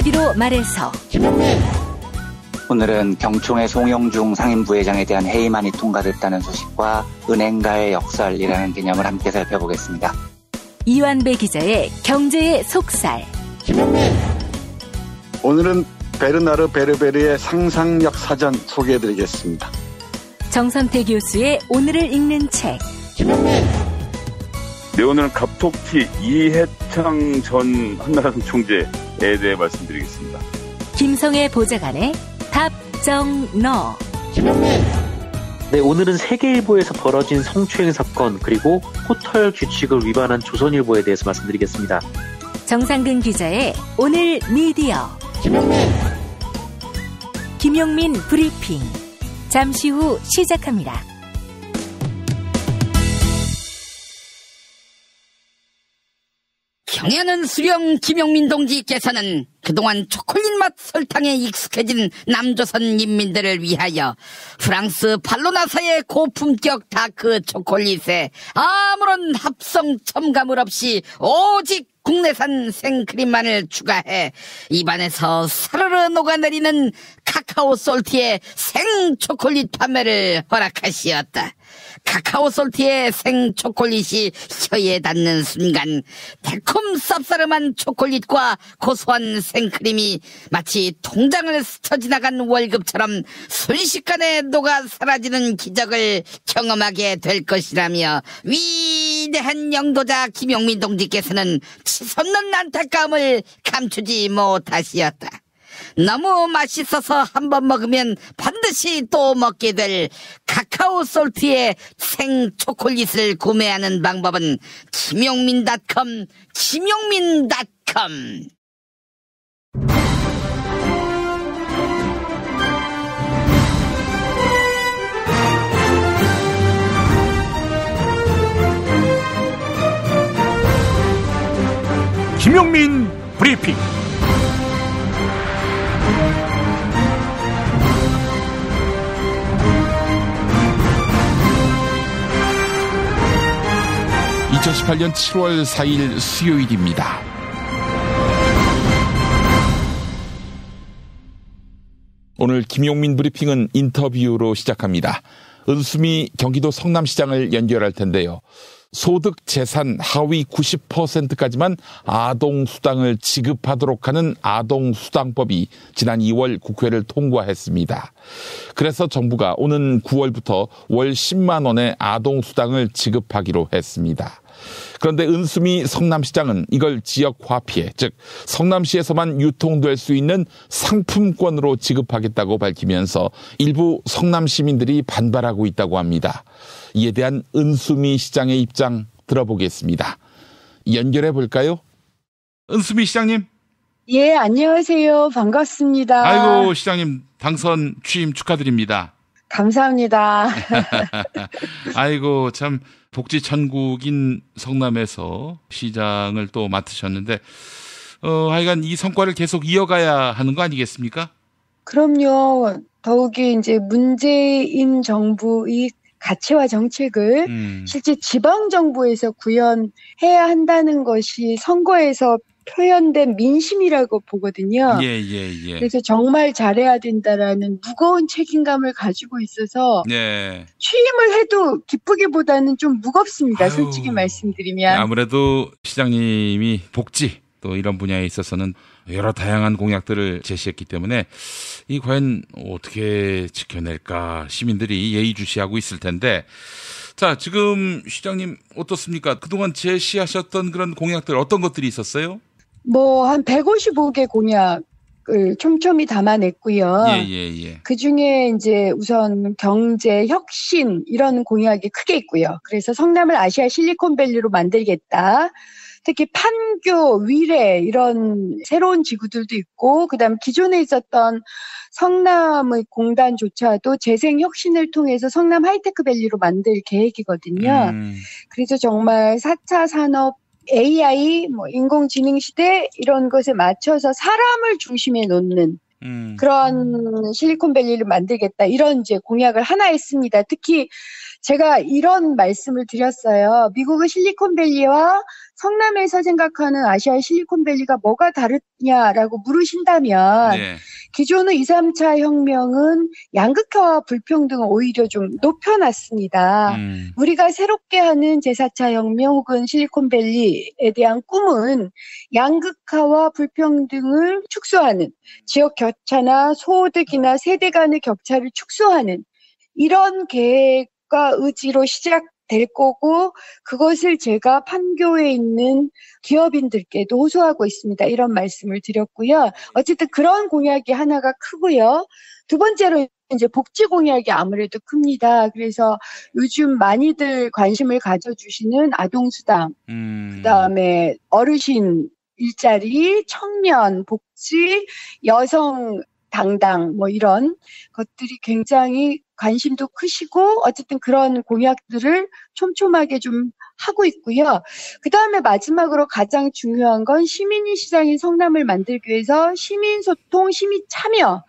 한마디로 말해서 오늘은 경총의 송영중 상임부회장에 대한 해임안이 통과됐다는 소식과 은행가의 역설이라는 개념을 함께 살펴보겠습니다. 이완배 기자의 경제의 속살. 오늘은 베르나르 베르베르의 상상력 사전 소개해드리겠습니다. 정선태 교수의 오늘을 읽는 책. 네, 오늘은 갑툭튀 이해창 전 한나라당 총재에 대해 말씀드리겠습니다. 김성애 보좌관의 답정너. 네, 오늘은 세계일보에서 벌어진 성추행 사건 그리고 포털 규칙을 위반한 조선일보에 대해서 말씀드리겠습니다. 정상근 기자의 오늘 미디어. 김용민 브리핑. 잠시 후 시작합니다. 경연은 수령 김용민 동지께서는 그동안 초콜릿 맛 설탕에 익숙해진 남조선 인민들을 위하여 프랑스 발로나사의 고품격 다크 초콜릿에 아무런 합성 첨가물 없이 오직 국내산 생크림만을 추가해 입안에서 사르르 녹아내리는 카카오 솔티의 생초콜릿 판매를 허락하시었다. 카카오 솔티의 생초콜릿이 혀에 닿는 순간 달콤 쌉싸름한 초콜릿과 고소한 생크림이 마치 통장을 스쳐 지나간 월급처럼 순식간에 녹아 사라지는 기적을 경험하게 될 것이라며 위대한 영도자 김용민 동지께서는 치솟는 안타까움을 감추지 못하시었다. 너무 맛있어서 한번 먹으면 반드시 또 먹게 될 카카오 솔트의 생초콜릿을 구매하는 방법은 김용민닷컴. 김용민 브리핑. (2018년 7월 4일) 수요일입니다. 오늘 김용민 브리핑은 인터뷰로 시작합니다. 은수미 경기도 성남시장을 연결할 텐데요. 소득 재산 하위 90%까지만 아동수당을 지급하도록 하는 아동수당법이 지난 2월 국회를 통과했습니다. 그래서 정부가 오는 9월부터 월 10만 원의 아동수당을 지급하기로 했습니다. 그런데 은수미 성남시장은 이걸 지역 화폐, 즉 성남시에서만 유통될 수 있는 상품권으로 지급하겠다고 밝히면서 일부 성남 시민들이 반발하고 있다고 합니다. 이에 대한 은수미 시장의 입장 들어보겠습니다. 연결해 볼까요? 은수미 시장님. 예, 안녕하세요. 반갑습니다. 아이고, 시장님 당선 취임 축하드립니다. 감사합니다. 아이고, 참 복지 천국인 성남에서 시장을 또 맡으셨는데 하여간 이 성과를 계속 이어가야 하는 거 아니겠습니까? 그럼요. 더욱이 이제 문재인 정부의 가치와 정책을 실제 지방정부에서 구현해야 한다는 것이 선거에서 표현된 민심이라고 보거든요. 예. 그래서 정말 잘해야 된다라는 무거운 책임감을 가지고 있어서 네. 취임을 해도 기쁘기보다는 좀 무겁습니다. 솔직히 말씀드리면. 아무래도 시장님이 복지 또 이런 분야에 있어서는 여러 다양한 공약들을 제시했기 때문에 이 과연 어떻게 지켜낼까 시민들이 예의주시하고 있을 텐데, 자, 지금 시장님 어떻습니까? 그동안 제시하셨던 그런 공약들 어떤 것들이 있었어요? 한 155개 공약을 촘촘히 담아냈고요. 예. 그중에 이제 우선 경제 혁신 이런 공약이 크게 있고요. 그래서 성남을 아시아 실리콘밸리로 만들겠다. 특히 판교, 위례 이런 새로운 지구들도 있고, 그다음 기존에 있었던 성남의 공단조차도 재생 혁신을 통해서 성남 하이테크밸리로 만들 계획이거든요. 그래서 정말 4차 산업, AI, 인공지능 시대 이런 것에 맞춰서 사람을 중심에 놓는 그런 실리콘밸리를 만들겠다, 이런 이제 공약을 하나 했습니다. 특히 제가 이런 말씀을 드렸어요. 미국의 실리콘밸리와 성남에서 생각하는 아시아 실리콘밸리가 뭐가 다르냐라고 물으신다면 네. 기존의 2, 3차 혁명은 양극화와 불평등을 오히려 좀 높여놨습니다. 우리가 새롭게 하는 제4차 혁명 혹은 실리콘밸리에 대한 꿈은 양극화와 불평등을 축소하는, 지역 격차나 소득이나 세대 간의 격차를 축소하는 이런 계획과 의지로 시작될 거고, 그것을 제가 판교에 있는 기업인들께도 호소하고 있습니다. 이런 말씀을 드렸고요. 어쨌든 그런 공약이 하나가 크고요. 두 번째로 이제 복지 공약이 아무래도 큽니다. 그래서 요즘 많이들 관심을 가져주시는 아동수당, 그다음에 어르신 일자리, 청년 복지, 여성 당당 뭐 이런 것들이 굉장히 관심도 크시고 어쨌든 그런 공약들을 촘촘하게 좀 하고 있고요. 그다음에 마지막으로 가장 중요한 건 시민이 시장인 성남을 만들기 위해서 시민소통, 시민참여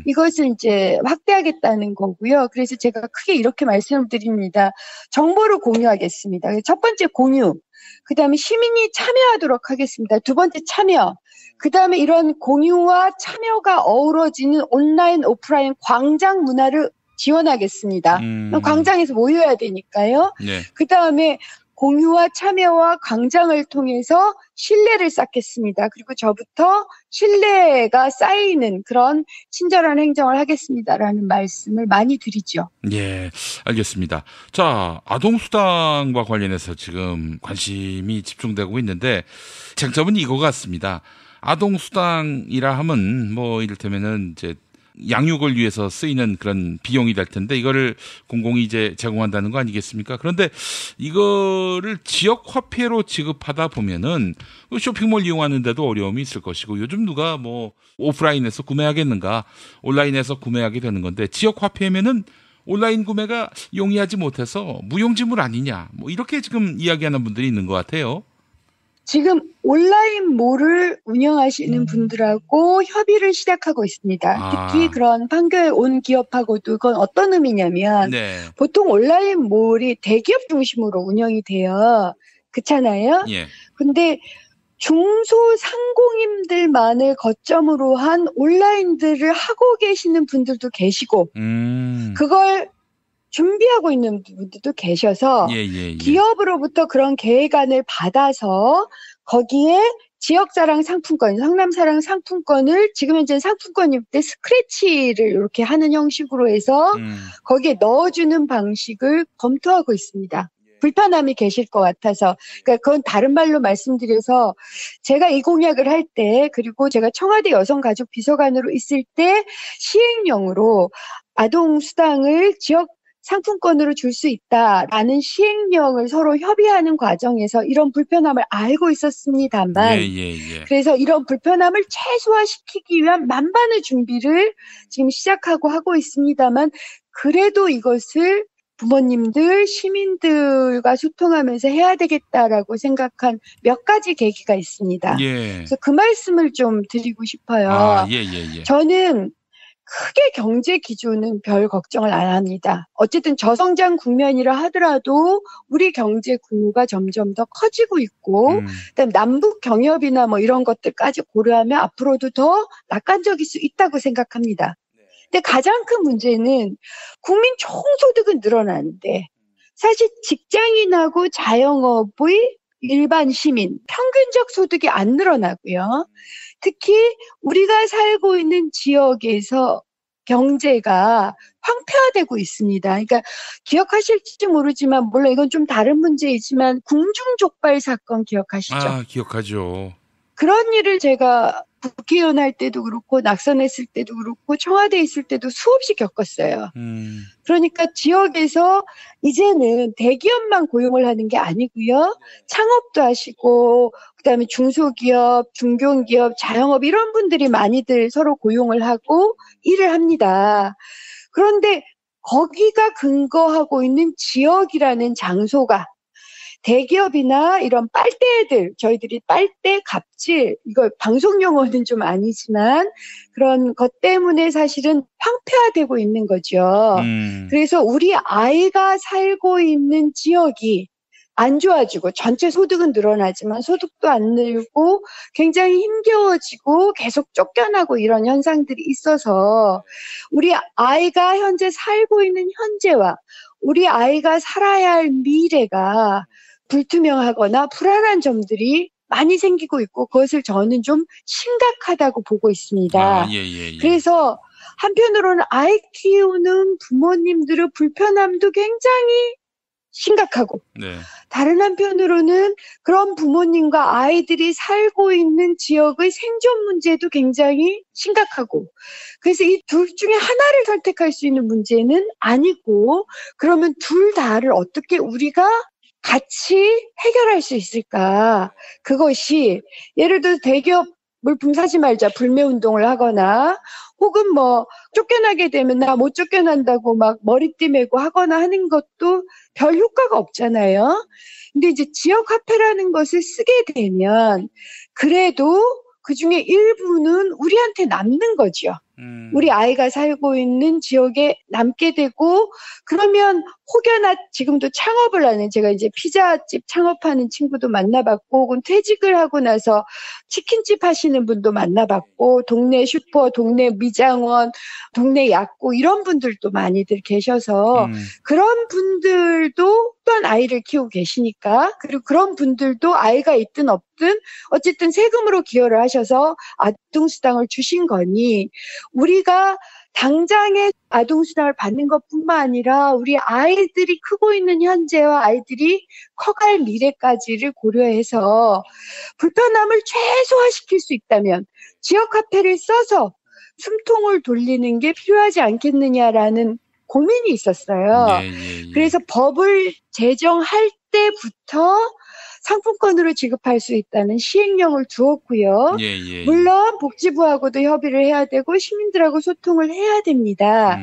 이것을 이제 확대하겠다는 거고요. 그래서 제가 크게 이렇게 말씀을 드립니다. 정보를 공유하겠습니다. 첫 번째 공유, 그다음에 시민이 참여하도록 하겠습니다. 두 번째 참여, 그다음에 이런 공유와 참여가 어우러지는 온라인, 오프라인 광장 문화를 지원하겠습니다. 광장에서 모여야 되니까요. 네. 그다음에 공유와 참여와 광장을 통해서 신뢰를 쌓겠습니다. 그리고 저부터 신뢰가 쌓이는 그런 친절한 행정을 하겠습니다라는 말씀을 많이 드리죠. 예, 알겠습니다. 자, 아동수당과 관련해서 지금 관심이 집중되고 있는데 쟁점은 이거 같습니다. 아동수당이라 하면 뭐 이를테면은 이제 양육을 위해서 쓰이는 그런 비용이 될 텐데 이거를 공공이 이제 제공한다는 거 아니겠습니까? 그런데 이거를 지역 화폐로 지급하다 보면은 쇼핑몰 이용하는데도 어려움이 있을 것이고 요즘 누가 뭐 오프라인에서 구매하겠는가 온라인에서 구매하게 되는 건데 지역 화폐면은 온라인 구매가 용이하지 못해서 무용지물 아니냐 뭐 이렇게 지금 이야기하는 분들이 있는 것 같아요. 지금 온라인몰을 운영하시는 분들하고 협의를 시작하고 있습니다. 특히 그런 판교에 온 기업하고도 그건 어떤 의미냐면 네. 보통 온라인몰이 대기업 중심으로 운영이 돼요. 그렇잖아요. 예. 근데 중소상공인들만을 거점으로 한 온라인들을 하고 계시는 분들도 계시고 그걸 준비하고 있는 분들도 계셔서 기업으로부터 그런 계획안을 받아서 거기에 지역자랑 상품권, 성남사랑 상품권을 지금 현재 상품권일 때 스크래치를 이렇게 하는 형식으로 해서 거기에 넣어주는 방식을 검토하고 있습니다. 불편함이 계실 것 같아서. 그러니까 그건 다른 말로 말씀드려서 제가 이 공약을 할 때 그리고 제가 청와대 여성가족비서관으로 있을 때 시행령으로 아동수당을 지역 상품권으로 줄 수 있다라는 시행령을 서로 협의하는 과정에서 이런 불편함을 알고 있었습니다만 그래서 이런 불편함을 최소화시키기 위한 만반의 준비를 지금 시작하고 하고 있습니다만 그래도 이것을 부모님들, 시민들과 소통하면서 해야 되겠다라고 생각한 몇 가지 계기가 있습니다. 그래서 그 말씀을 좀 드리고 싶어요. 저는 크게 경제 기조는 별 걱정을 안 합니다. 어쨌든 저성장 국면이라 하더라도 우리 경제 규모가 점점 더 커지고 있고 그다음에 남북 경협이나 뭐 이런 것들까지 고려하면 앞으로도 더 낙관적일 수 있다고 생각합니다. 근데 가장 큰 문제는 국민 총소득은 늘어나는데 사실 직장인하고 자영업의 일반 시민, 평균적 소득이 안 늘어나고요. 특히 우리가 살고 있는 지역에서 경제가 황폐화되고 있습니다. 그러니까 기억하실지 모르지만 물론 이건 좀 다른 문제이지만 궁중족발 사건 기억하시죠? 아, 기억하죠. 그런 일을 제가 국회의원 할 때도 그렇고 낙선했을 때도 그렇고 청와대에 있을 때도 수없이 겪었어요. 그러니까 지역에서 이제는 대기업만 고용을 하는 게 아니고요. 창업도 하시고 그다음에 중소기업, 중견기업, 자영업 이런 분들이 많이들 서로 고용을 하고 일을 합니다. 그런데 거기가 근거하고 있는 지역이라는 장소가 대기업이나 이런 빨대들, 저희들이 빨대, 갑질, 이거 방송 용어는 좀 아니지만 그런 것 때문에 사실은 황폐화되고 있는 거죠. 그래서 우리 아이가 살고 있는 지역이 안 좋아지고 전체 소득은 늘어나지만 소득도 안 늘고 굉장히 힘겨워지고 계속 쫓겨나고 이런 현상들이 있어서 우리 아이가 현재 살고 있는 현재와 우리 아이가 살아야 할 미래가 불투명하거나 불안한 점들이 많이 생기고 있고 그것을 저는 좀 심각하다고 보고 있습니다. 예. 그래서 한편으로는 아이 키우는 부모님들의 불편함도 굉장히 심각하고 네. 다른 한편으로는 그런 부모님과 아이들이 살고 있는 지역의 생존 문제도 굉장히 심각하고 그래서 이 둘 중에 하나를 선택할 수 있는 문제는 아니고 그러면 둘 다를 어떻게 우리가 같이 해결할 수 있을까? 그것이 예를 들어 대기업 물품 사지 말자 불매운동을 하거나 혹은 뭐 쫓겨나게 되면 나 못 쫓겨난다고 막 머리띠 메고 하거나 하는 것도 별 효과가 없잖아요. 근데 이제 지역화폐라는 것을 쓰게 되면 그래도 그중에 일부는 우리한테 남는 거죠. 우리 아이가 살고 있는 지역에 남게 되고 그러면 혹여나 지금도 창업을 하는 제가 이제 피자집 창업하는 친구도 만나봤고 혹은 퇴직을 하고 나서 치킨집 하시는 분도 만나봤고 동네 슈퍼, 동네 미장원, 동네 약국 이런 분들도 많이들 계셔서 그런 분들도 또한 아이를 키우고 계시니까 그리고 그런 분들도 아이가 있든 없든 어쨌든 세금으로 기여를 하셔서 아동수당을 주신 거니 우리가 당장에 아동수당을 받는 것뿐만 아니라 우리 아이들이 크고 있는 현재와 아이들이 커갈 미래까지를 고려해서 불편함을 최소화시킬 수 있다면 지역화폐를 써서 숨통을 돌리는 게 필요하지 않겠느냐라는 고민이 있었어요. 그래서 법을 제정할 때부터 상품권으로 지급할 수 있다는 시행령을 두었고요. 물론 복지부하고도 협의를 해야 되고 시민들하고 소통을 해야 됩니다.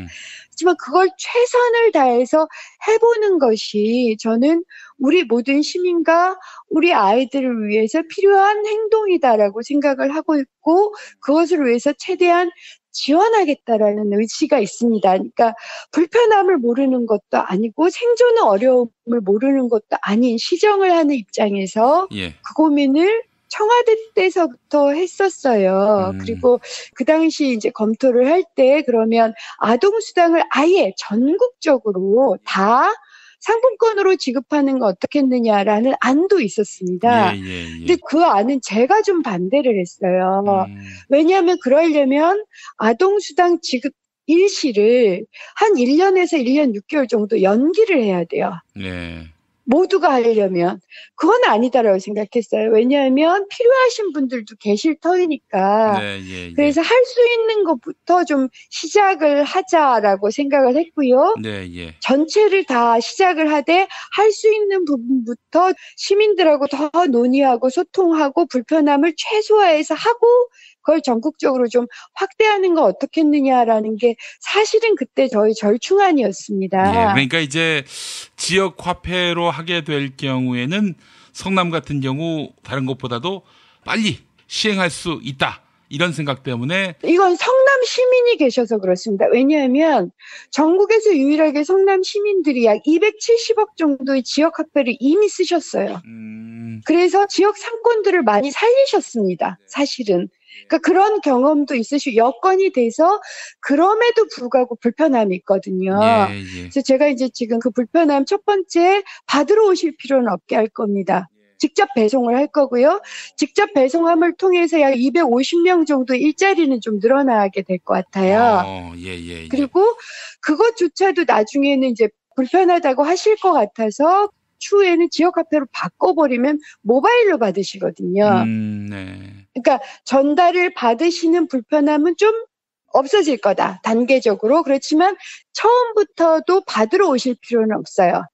하지만 그걸 최선을 다해서 해보는 것이 저는 우리 모든 시민과 우리 아이들을 위해서 필요한 행동이다라고 생각을 하고 있고 그것을 위해서 최대한 지원하겠다라는 의지가 있습니다. 그러니까 불편함을 모르는 것도 아니고 생존의 어려움을 모르는 것도 아닌 시정을 하는 입장에서 그 고민을 청와대 때서부터 했었어요. 그리고 그 당시 이제 검토를 할 때 그러면 아동수당을 아예 전국적으로 다 상품권으로 지급하는 건 어떻겠느냐라는 안도 있었습니다. 근데 그 안은 제가 좀 반대를 했어요. 왜냐하면 그러려면 아동수당 지급 일시를 한 1년에서 1년 6개월 정도 연기를 해야 돼요. 모두가 하려면 그건 아니다라고 생각했어요. 왜냐하면 필요하신 분들도 계실 터이니까. 그래서 할 수 있는 것부터 좀 시작을 하자라고 생각을 했고요. 전체를 다 시작을 하되 할 수 있는 부분부터 시민들하고 더 논의하고 소통하고 불편함을 최소화해서 하고 그걸 전국적으로 좀 확대하는 거 어떻겠느냐라는 게 사실은 그때 저희 절충안이었습니다. 그러니까 이제 지역 화폐로 하게 될 경우에는 성남 같은 경우 다른 것보다도 빨리 시행할 수 있다. 이런 생각 때문에 이건 성남 시민이 계셔서 그렇습니다. 왜냐하면 전국에서 유일하게 성남 시민들이 약 270억 정도의 지역 화폐를 이미 쓰셨어요. 그래서 지역 상권들을 많이 살리셨습니다. 사실은. 그러니까 그런 경험도 있으시고 여건이 돼서 그럼에도 불구하고 불편함이 있거든요. 그래서 제가 이제 지금 그 불편함 첫 번째 받으러 오실 필요는 없게 할 겁니다. 직접 배송을 할 거고요. 직접 배송함을 통해서 약 250명 정도 일자리는 좀 늘어나게 될 것 같아요. 그리고 그것조차도 나중에는 이제 불편하다고 하실 것 같아서 추후에는 지역화폐로 바꿔버리면 모바일로 받으시거든요. 그러니까 전달을 받으시는 불편함은 좀 없어질 거다. 단계적으로. 그렇지만 처음부터도 받으러 오실 필요는 없어요.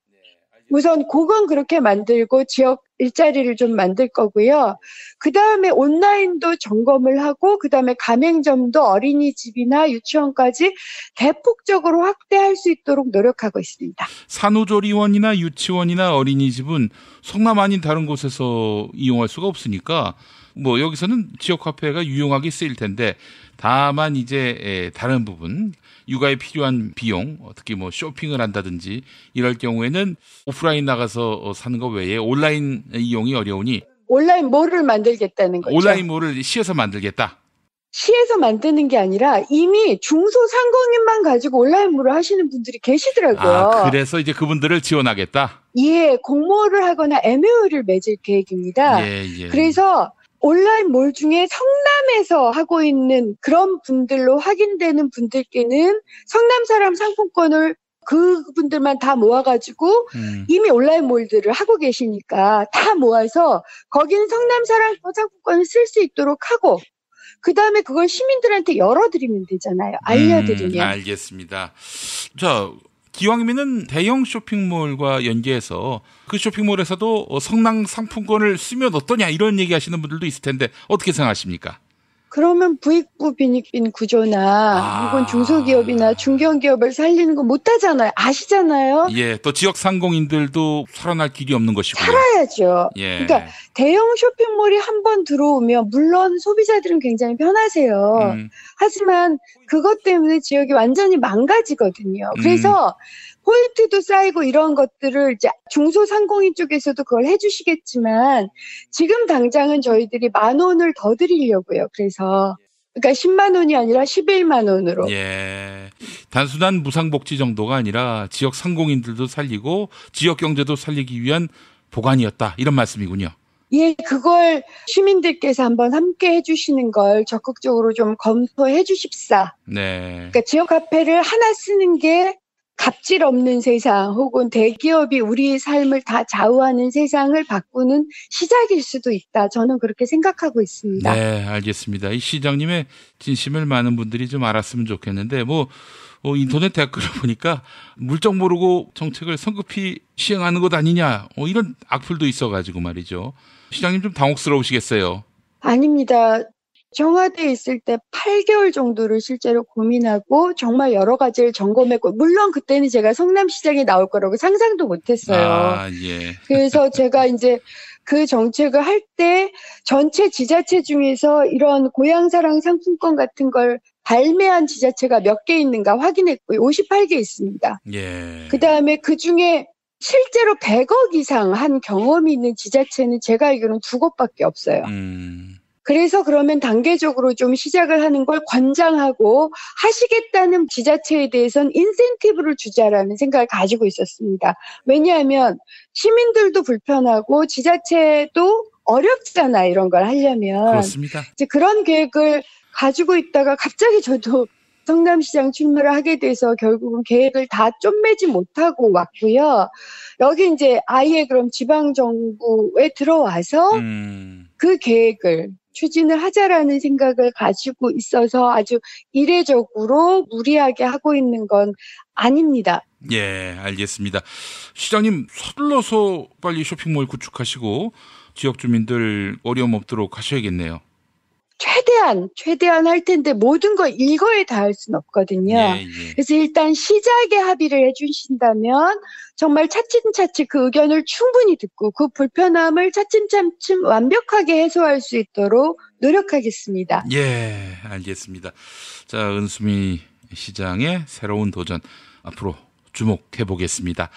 우선 그건 그렇게 만들고 지역 일자리를 좀 만들 거고요. 그 다음에 온라인도 점검을 하고 그 다음에 가맹점도 어린이집이나 유치원까지 대폭적으로 확대할 수 있도록 노력하고 있습니다. 산후조리원이나 유치원이나 어린이집은 성남 아닌 다른 곳에서 이용할 수가 없으니까 뭐 여기서는 지역화폐가 유용하게 쓰일 텐데 다만 이제 다른 부분 육아에 필요한 비용, 특히 뭐 쇼핑을 한다든지 이럴 경우에는 오프라인 나가서 사는 것 외에 온라인 이용이 어려우니 온라인몰을 만들겠다는 거죠. 온라인몰을 시에서 만들겠다. 시에서 만드는 게 아니라 이미 중소상공인만 가지고 온라인몰을 하시는 분들이 계시더라고요. 아, 그래서 이제 그분들을 지원하겠다? 예, 공모를 하거나 MOU를 맺을 계획입니다. 예. 그래서 온라인몰 중에 성남에서 하고 있는 그런 분들로 확인되는 분들께는 성남 사람 상품권을 그분들만 다 모아가지고 이미 온라인몰들을 하고 계시니까 다 모아서 거기는 성남 사람 상품권을 쓸 수 있도록 하고 그 다음에 그걸 시민들한테 열어드리면 되잖아요. 알려드리면. 알겠습니다. 자, 기왕이면은 대형 쇼핑몰과 연계해서 그 쇼핑몰에서도 성남 상품권을 쓰면 어떠냐 이런 얘기하시는 분들도 있을 텐데 어떻게 생각하십니까? 그러면 부익부 빈익빈 구조나 혹은 중소기업이나 중견기업을 살리는 거 못하잖아요. 아시잖아요. 예, 또 지역 상공인들도 살아날 길이 없는 것이고요. 살아야죠. 예. 그러니까 대형 쇼핑몰이 한번 들어오면 물론 소비자들은 굉장히 편하세요. 하지만 그것 때문에 지역이 완전히 망가지거든요. 그래서 포인트도 쌓이고 이런 것들을 이제 중소상공인 쪽에서도 그걸 해주시겠지만 지금 당장은 저희들이 10,000원을 더 드리려고요. 그래서 그러니까 10만 원이 아니라 11만 원으로. 예. 단순한 무상복지 정도가 아니라 지역 상공인들도 살리고 지역 경제도 살리기 위한 보관이었다. 이런 말씀이군요. 예, 그걸 시민들께서 한번 함께 해주시는 걸 적극적으로 좀 검토해 주십사. 네. 그러니까 지역 카페를 하나 쓰는 게 갑질 없는 세상 혹은 대기업이 우리 삶을 다 좌우하는 세상을 바꾸는 시작일 수도 있다. 저는 그렇게 생각하고 있습니다. 네, 알겠습니다. 이 시장님의 진심을 많은 분들이 좀 알았으면 좋겠는데 인터넷 댓글을 보니까 물정 모르고 정책을 성급히 시행하는 것 아니냐 이런 악플도 있어가지고 말이죠. 시장님 좀 당혹스러우시겠어요? 아닙니다. 청와대에 있을 때 8개월 정도를 실제로 고민하고 정말 여러 가지를 점검했고 물론 그때는 제가 성남시장에 나올 거라고 상상도 못했어요. 아, 예. 그래서 제가 이제 그 정책을 할 때 전체 지자체 중에서 이런 고향사랑 상품권 같은 걸 발매한 지자체가 몇 개 있는가 확인했고요. 58개 있습니다. 예. 그다음에 그중에 실제로 100억 이상 한 경험이 있는 지자체는 제가 알기로는 2곳밖에 없어요. 그래서 그러면 단계적으로 좀 시작을 하는 걸 권장하고 하시겠다는 지자체에 대해서는 인센티브를 주자라는 생각을 가지고 있었습니다. 왜냐하면 시민들도 불편하고 지자체도 어렵잖아 이런 걸 하려면. 그렇습니다. 이제 그런 계획을 가지고 있다가 갑자기 저도 성남시장 출마를 하게 돼서 결국은 계획을 다 쫌매지 못하고 왔고요. 여기 이제 아예 그럼 지방정부에 들어와서 그 계획을 추진을 하자라는 생각을 가지고 있어서 아주 이례적으로 무리하게 하고 있는 건 아닙니다. 예, 알겠습니다. 시장님 서둘러서 빨리 쇼핑몰 구축하시고 지역 주민들 어려움 없도록 하셔야겠네요. 최대한 할 텐데 모든 걸 일거에 다 할 수는 없거든요. 예. 그래서 일단 시작에 합의를 해주신다면 정말 차츰차츰 그 의견을 충분히 듣고 그 불편함을 차츰차츰 완벽하게 해소할 수 있도록 노력하겠습니다. 예, 알겠습니다. 자, 은수미 시장의 새로운 도전 앞으로 주목해 보겠습니다.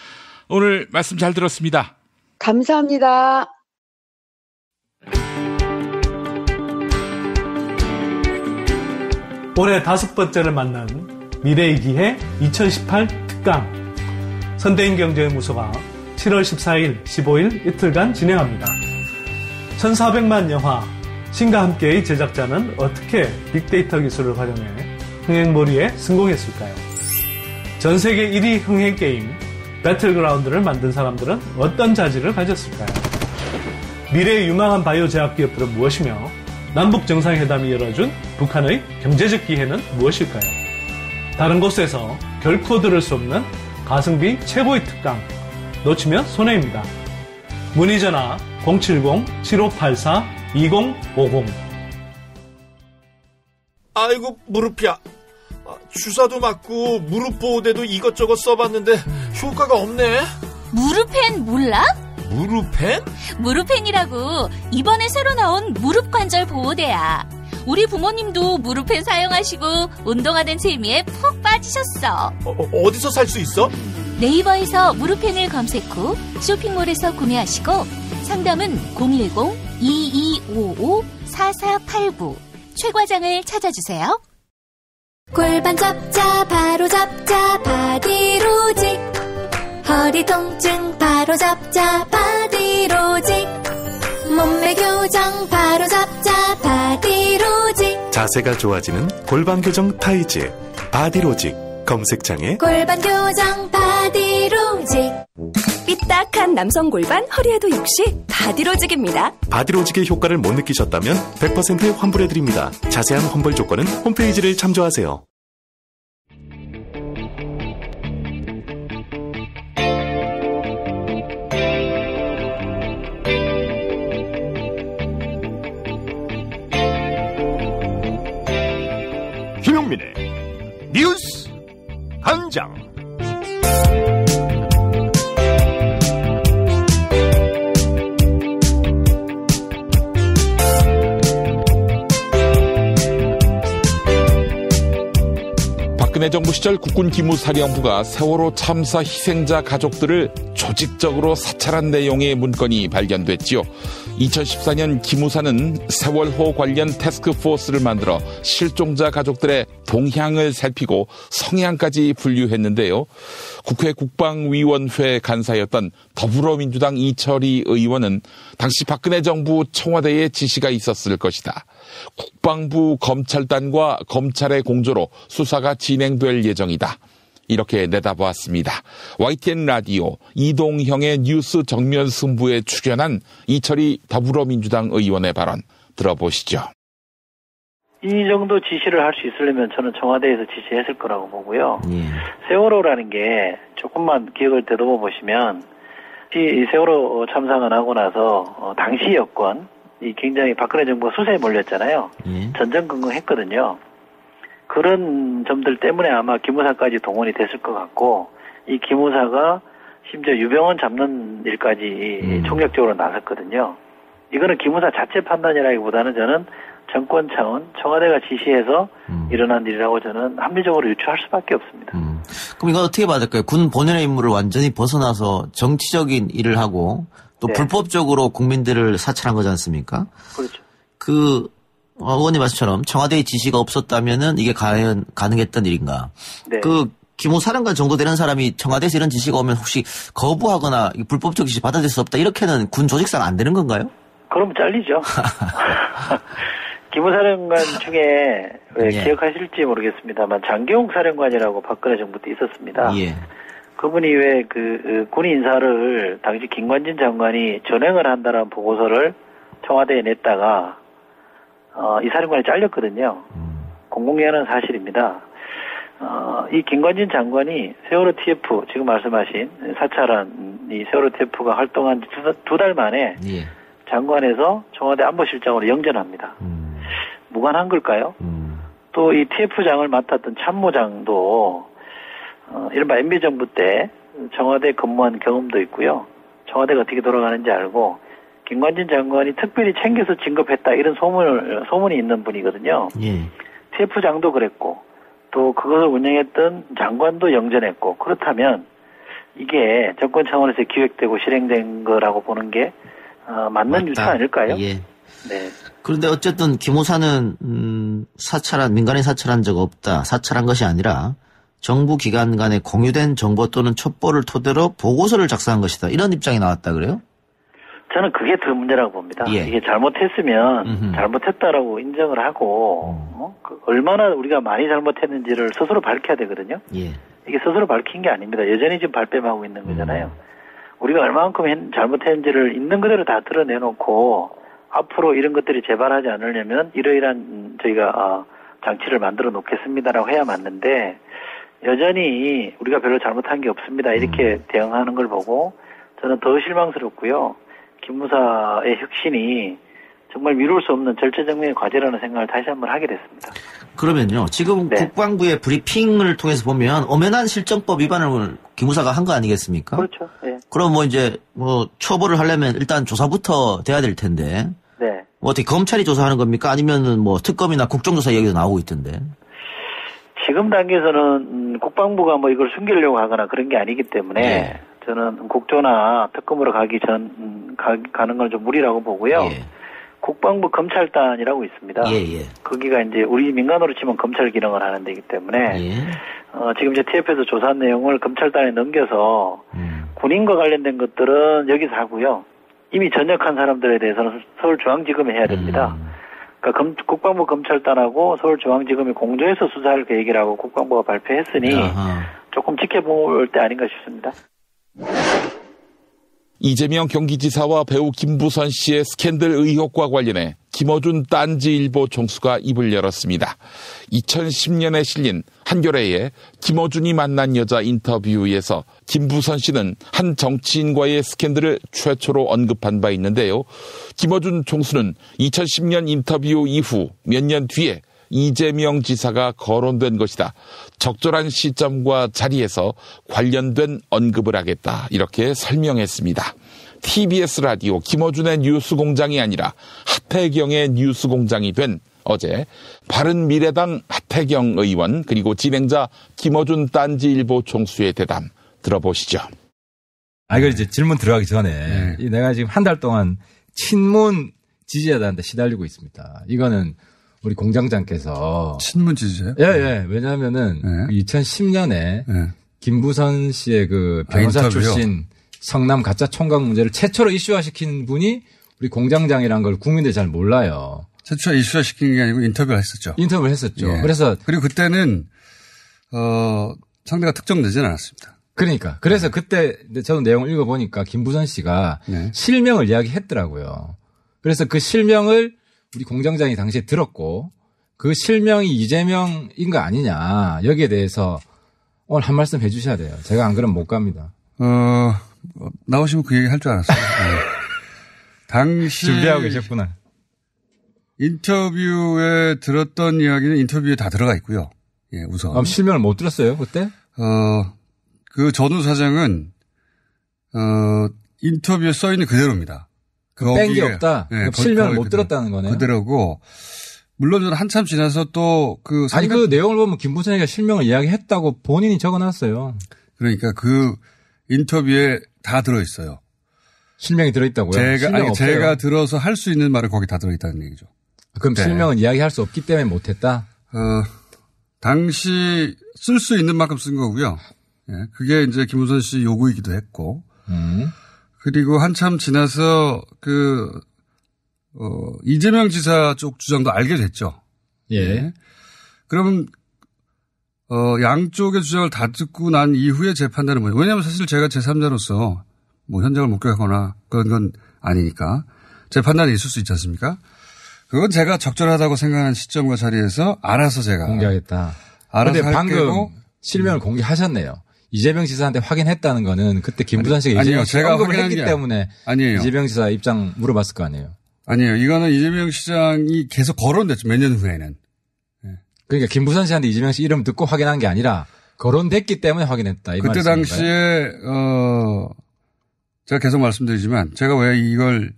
오늘 말씀 잘 들었습니다. 감사합니다. 올해 5번째를 만난 미래의 기회 2018 특강 선대인 경제무소가 7월 14일, 15일 이틀간 진행합니다. 1400만 영화 신과 함께의 제작자는 어떻게 빅데이터 기술을 활용해 흥행몰이에 성공했을까요? 전세계 1위 흥행게임 배틀그라운드를 만든 사람들은 어떤 자질을 가졌을까요? 미래의 유망한 바이오 제약 기업들은 무엇이며 남북 정상회담이 열어준 북한의 경제적 기회는 무엇일까요? 다른 곳에서 결코 들을 수 없는 가성비 최고의 특강 놓치면 손해입니다. 문의 전화 070-7584-2050. 아이고 무릎이야. 주사도 맞고 무릎 보호대도 이것저것 써봤는데 효과가 없네. 무릎펜 몰라? 무릎펜? 무릎펜이라고 이번에 새로 나온 무릎 관절 보호대야. 우리 부모님도 무릎펜 사용하시고 운동하는 재미에 푹 빠지셨어. 어디서 살 수 있어? 네이버에서 무릎펜을 검색 후 쇼핑몰에서 구매하시고 상담은 010-2255-4489 최 과장을 찾아주세요. 골반 잡자 바로 잡자 바디로직, 허리 통증 바로 잡자 바디로직, 몸매 교정 바로 잡자 바디로직, 자세가 좋아지는 골반 교정 타이즈 바디로직. 검색창에 골반 교정 바디로직. 삐딱한 남성 골반 허리에도 역시 바디로직입니다. 바디로직의 효과를 못 느끼셨다면 100% 환불해드립니다. 자세한 환불 조건은 홈페이지를 참조하세요. 김용민의 뉴스 광장. 박근혜 정부 시절 국군 기무사령부가 세월호 참사 희생자 가족들을 조직적으로 사찰한 내용의 문건이 발견됐지요. 2014년 기무사는 세월호 관련 태스크포스를 만들어 실종자 가족들의 동향을 살피고 성향까지 분류했는데요. 국회 국방위원회 간사였던 더불어민주당 이철희 의원은 당시 박근혜 정부 청와대에 지시가 있었을 것이다. 국방부 검찰단과 검찰의 공조로 수사가 진행될 예정이다. 이렇게 내다보았습니다. YTN 라디오 이동형의 뉴스 정면 승부에 출연한 이철희 더불어민주당 의원의 발언 들어보시죠. 이 정도 지시를 할 수 있으려면 저는 청와대에서 지시했을 거라고 보고요. 세월호라는 게 조금만 기억을 되돌아 보시면 이 세월호 참사가 나고 나서 당시 여건 이 굉장히 박근혜 정부가 수세에 몰렸잖아요. 전전긍긍했거든요. 그런 점들 때문에 아마 기무사까지 동원이 됐을 것 같고, 이 기무사가 심지어 유병헌 잡는 일까지 총력적으로 나섰거든요. 이거는 기무사 자체 판단이라기보다는 저는 정권 차원, 청와대가 지시해서 일어난 일이라고 저는 합리적으로 유추할 수밖에 없습니다. 그럼 이건 어떻게 봐야 될까요? 군 본연의 임무를 완전히 벗어나서 정치적인 일을 하고 또 불법적으로 국민들을 사찰한 거지 않습니까? 그렇죠. 의원님 말씀처럼 청와대의 지시가 없었다면은 이게 과연 가능했던 일인가? 기무사령관 정도 되는 사람이 청와대에서 이런 지시가 오면 혹시 거부하거나 불법적 지시 받아들일 수 없다 이렇게는 군 조직상 안 되는 건가요? 그럼 잘리죠. 기무사령관 중에 기억하실지 모르겠습니다만 장기홍 사령관이라고 박근혜 정부 때 있었습니다. 그분이 왜 군 인사를 당시 김관진 장관이 전횡을 한다는 보고서를 청와대에 냈다가 이 사령관이 잘렸거든요. 공공연한 사실입니다. 이 김관진 장관이 세월호 TF 지금 말씀하신 사찰한 이 세월호 TF가 활동한 두 달 만에 장관에서 청와대 안보실장으로 영전합니다. 무관한 걸까요? 또 이 TF장을 맡았던 참모장도 이른바 MB정부 때 청와대 근무한 경험도 있고요. 청와대가 어떻게 돌아가는지 알고 김관진 장관이 특별히 챙겨서 진급했다 이런 소문이 있는 분이거든요. TF장도 그랬고 또 그것을 운영했던 장관도 영전했고 그렇다면 이게 정권 차원에서 기획되고 실행된 거라고 보는 게 맞는 유추 아닐까요? 네. 그런데 어쨌든 기무사는 민간인 사찰한 적 없다. 사찰한 것이 아니라 정부 기관 간에 공유된 정보 또는 첩보를 토대로 보고서를 작성한 것이다. 이런 입장이 나왔다 그래요? 저는 그게 더 문제라고 봅니다. 이게 잘못했으면 잘못했다라고 인정을 하고 얼마나 우리가 많이 잘못했는지를 스스로 밝혀야 되거든요. 이게 스스로 밝힌 게 아닙니다. 여전히 지금 발뺌하고 있는 거잖아요. 우리가 얼마만큼 잘못했는지를 있는 그대로 다 드러내놓고 앞으로 이런 것들이 재발하지 않으려면 이러이러한 저희가 장치를 만들어 놓겠습니다라고 해야 맞는데 여전히 우리가 별로 잘못한 게 없습니다. 이렇게 대응하는 걸 보고 저는 더 실망스럽고요. 기무사의 혁신이 정말 미룰 수 없는 절체정명의 과제라는 생각을 다시 한번 하게 됐습니다. 그러면요. 지금 국방부의 브리핑을 통해서 보면 엄연한 실정법 위반을 기무사가 한 거 아니겠습니까? 그렇죠. 그럼 처벌을 하려면 일단 조사부터 돼야 될 텐데. 뭐 어떻게 검찰이 조사하는 겁니까? 아니면은 뭐 특검이나 국정조사 얘기도 나오고 있던데. 지금 단계에서는 국방부가 뭐 이걸 숨기려고 하거나 그런 게 아니기 때문에 예. 저는 국조나 특검으로 가는 걸 좀 무리라고 보고요. 예. 국방부 검찰단이라고 있습니다. 예. 거기가 이제 우리 민간으로 치면 검찰 기능을 하는 데이기 때문에 지금 이제 TF에서 조사한 내용을 검찰단에 넘겨서 군인과 관련된 것들은 여기서 하고요. 이미 전역한 사람들에 대해서는 서울중앙지검에 해야 됩니다. 그러니까 국방부 검찰단하고 서울중앙지검이 공조해서 수사할 계획이라고 국방부가 발표했으니 조금 지켜볼 때 아닌가 싶습니다. 이재명 경기지사와 배우 김부선 씨의 스캔들 의혹과 관련해 김어준 딴지일보 총수가 입을 열었습니다. 2010년에 실린 한겨레의 김어준이 만난 여자 인터뷰에서 김부선 씨는 한 정치인과의 스캔들을 최초로 언급한 바 있는데요. 김어준 총수는 2010년 인터뷰 이후 몇 년 뒤에 이재명 지사가 거론된 것이다. 적절한 시점과 자리에서 관련된 언급을 하겠다. 이렇게 설명했습니다. TBS 라디오 김어준의 뉴스공장이 아니라 하태경의 뉴스공장이 된 어제 바른미래당 하태경 의원 그리고 진행자 김어준 딴지일보 총수의 대담 들어보시죠. 이거 이제 질문 들어가기 전에 내가 지금 한 달 동안 친문 지지자들한테 시달리고 있습니다. 이거는 우리 공장장께서 친문 지지자요? 예. 왜냐하면은 2010년에 김부선 씨의 그 변호사 출신 성남 가짜 총각 문제를 최초로 이슈화시킨 분이 우리 공장장이라는 걸 국민들이 잘 몰라요. 최초로 이슈화시킨 게 아니고 인터뷰를 했었죠. 인터뷰를 했었죠. 예. 그리고 그때는 상대가 특정되지는 않았습니다. 그러니까 그래서 그때 저도 내용을 읽어보니까 김부선 씨가 실명을 이야기했더라고요. 그래서 그 실명을 우리 공장장이 당시에 들었고 그 실명이 이재명인 거 아니냐 여기에 대해서 오늘 한 말씀 해주셔야 돼요. 제가 안 그러면 못 갑니다. 나오시면 그 얘기 할 줄 알았어요. 당시 준비하고 계셨구나. 인터뷰에 들었던 이야기는 인터뷰에 다 들어가 있고요. 예, 우선. 실명을 못 들었어요 그때? 그 전후 사정은 인터뷰에 써 있는 그대로입니다. 뺀 게 없다. 네, 실명을 못 들었다는 거네요. 그대로고 물론 저는 한참 지나서 또 그 내용을 보면 김부선이가 실명을 이야기했다고 본인이 적어놨어요. 그러니까 그 인터뷰에 다 들어있어요. 실명이 들어있다고요? 제가 들어서 할 수 있는 말을 거기 다 들어있다는 얘기죠. 그럼 실명은 이야기할 수 없기 때문에 못했다? 당시 쓸 수 있는 만큼 쓴 거고요. 예, 그게 이제 김부선 씨 요구이기도 했고. 그리고 한참 지나서 이재명 지사 쪽 주장도 알게 됐죠. 예. 그러면, 양쪽의 주장을 다 듣고 난 이후에 제 판단은 뭐예요? 왜냐하면 사실 제가 제3자로서 뭐 현장을 목격하거나 그런 건 아니니까 제 판단이 있을 수 있지 않습니까? 그건 제가 적절하다고 생각하는 시점과 자리에서 알아서 제가. 공개하겠다. 알아서 그런데 방금 실명을 공개하셨네요. 이재명 지사한테 확인했다는 거는 그때 김부선 씨가 이재명 씨가 언급을 했기 때문에 아니에요. 이재명 지사 입장 물어봤을 거 아니에요. 아니에요. 이거는 이재명 시장이 계속 거론됐죠. 몇 년 후에는. 그러니까 김부선 씨한테 이재명 씨 이름 듣고 확인한 게 아니라 거론됐기 때문에 확인했다. 이 그때 당시에 제가 계속 말씀드리지만 제가 왜 이걸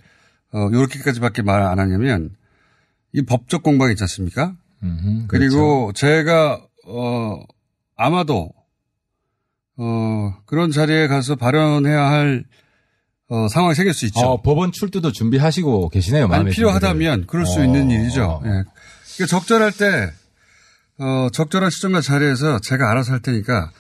이렇게까지밖에 말 안 하냐면 이 법적 공방이 있지 않습니까? 그리고 그렇죠. 제가 아마도 그런 자리에 가서 발언해야 할 상황이 생길 수 있죠. 법원 출두도 준비하시고 계시네요. 아니, 필요하다면 그럴 수 있는 일이죠. 예. 그러니까 적절할 때 적절한 시점과 자리에서 제가 알아서 할 테니까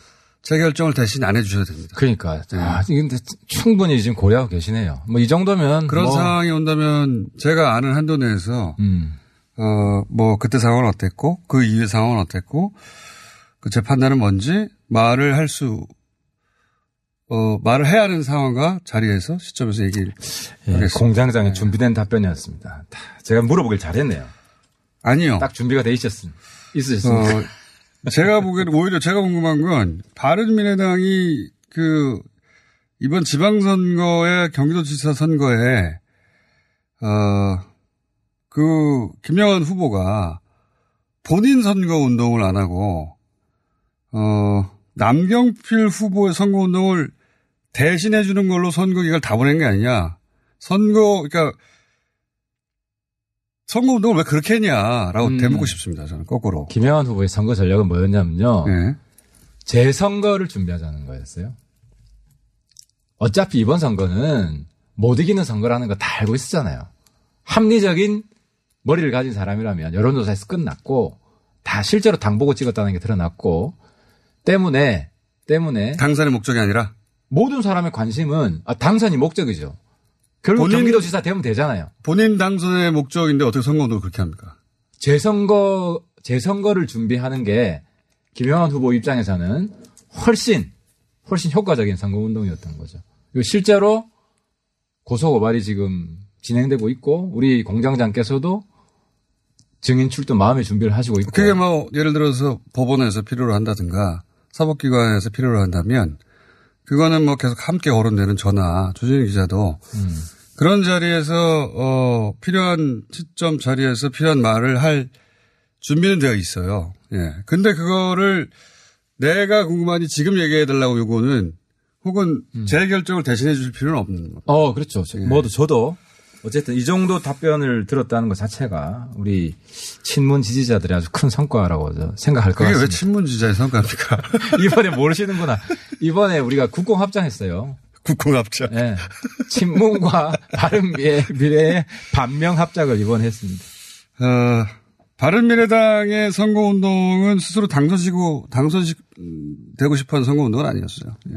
제 결정을 대신 안 해주셔도 됩니다. 그러니까 근데 충분히 지금 고려하고 계시네요. 뭐 이 정도면 그런 상황이 온다면 제가 아는 한도 내에서 뭐 그때 상황은 어땠고 그 이후의 상황은 어땠고 제 판단은 뭔지 말을 해야 하는 상황과 자리에서 시점에서 얘기를 하겠습니다. 공장장의 준비된 답변이었습니다. 제가 물어보길 잘했네요. 아니요. 딱 준비가 돼 있으셨습니다. 제가 보기에는 오히려 제가 궁금한 건 바른미래당이 이번 지방선거에 경기도지사 선거에 김영환 후보가 본인 선거 운동을 안 하고 남경필 후보의 선거운동을 대신해 주는 걸로 선거 기간을 다 보낸 게 아니냐. 그러니까 선거운동을 왜 그렇게 했냐라고 되묻고 싶습니다. 저는 거꾸로. 김영환 후보의 선거 전략은 뭐였냐면요. 네. 재선거를 준비하자는 거였어요. 어차피 이번 선거는 못 이기는 선거라는 거 다 알고 있었잖아요. 합리적인 머리를 가진 사람이라면 여론조사에서 끝났고 다 실제로 당 보고 찍었다는 게 드러났고 때문에 당선의 목적이 아니라 모든 사람의 관심은 당선이 목적이죠. 결국 경기도지사 되면 되잖아요. 본인 당선의 목적인데 어떻게 선거운동을 그렇게 합니까? 재선거를 준비하는 게 김영환 후보 입장에서는 훨씬 효과적인 선거운동이었던 거죠. 그리고 실제로 고소고발이 지금 진행되고 있고 우리 공장장께서도 증인 출두 마음의 준비를 하시고 있고. 그게 뭐 예를 들어서 법원에서 필요로 한다든가 사법기관에서 필요로 한다면 그거는 뭐 계속 함께 거론되는 저나 조진희 기자도 그런 자리에서 필요한 시점 자리에서 필요한 말을 할 준비는 되어 있어요. 예. 근데 그거를 내가 궁금하니 지금 얘기해달라고 요구는 혹은 제 결정을 대신해 주실 필요는 없는 거죠. 그렇죠. 예. 저도 어쨌든 이 정도 답변을 들었다는 것 자체가 우리 친문 지지자들의 아주 큰 성과라고 생각할 것 같습니다. 그게 왜 친문 지지자의 성과입니까? 이번에 모르시는구나. 이번에 우리가 국공합장했어요. 국공합장. 네. 친문과 바른미래의 반명합작을 이번에 했습니다. 바른미래당의 선거운동은 스스로 당선되고 싶어하는 선거운동은 아니었어요. 예.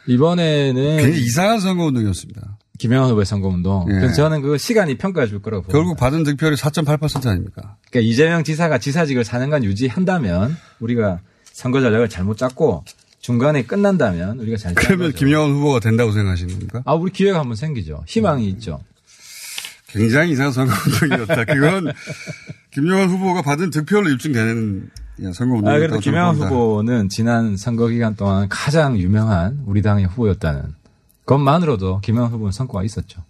이번에는 굉장히 이상한 선거운동이었습니다. 김영환 후보의 선거운동. 예. 그래서 저는 그 시간이 평가해 줄 거라고 봅니다. 결국 받은 득표율이 4.8% 아닙니까? 그러니까 이재명 지사가 지사직을 4년간 유지한다면 우리가 선거 전략을 잘못 짰고 중간에 끝난다면 우리가 잘 그러면 김영환 후보가 된다고 생각하시는 겁니까? 우리 기회가 한번 생기죠. 희망이 있죠. 굉장히 이상한 선거운동이었다. 그건 김영환 후보가 받은 득표로 입증되는 선거운동이었다고 그래도 김영환 후보는 지난 선거 기간 동안 가장 유명한 우리 당의 후보였다는 것만으로도 김영환 후보는 성과가 있었죠.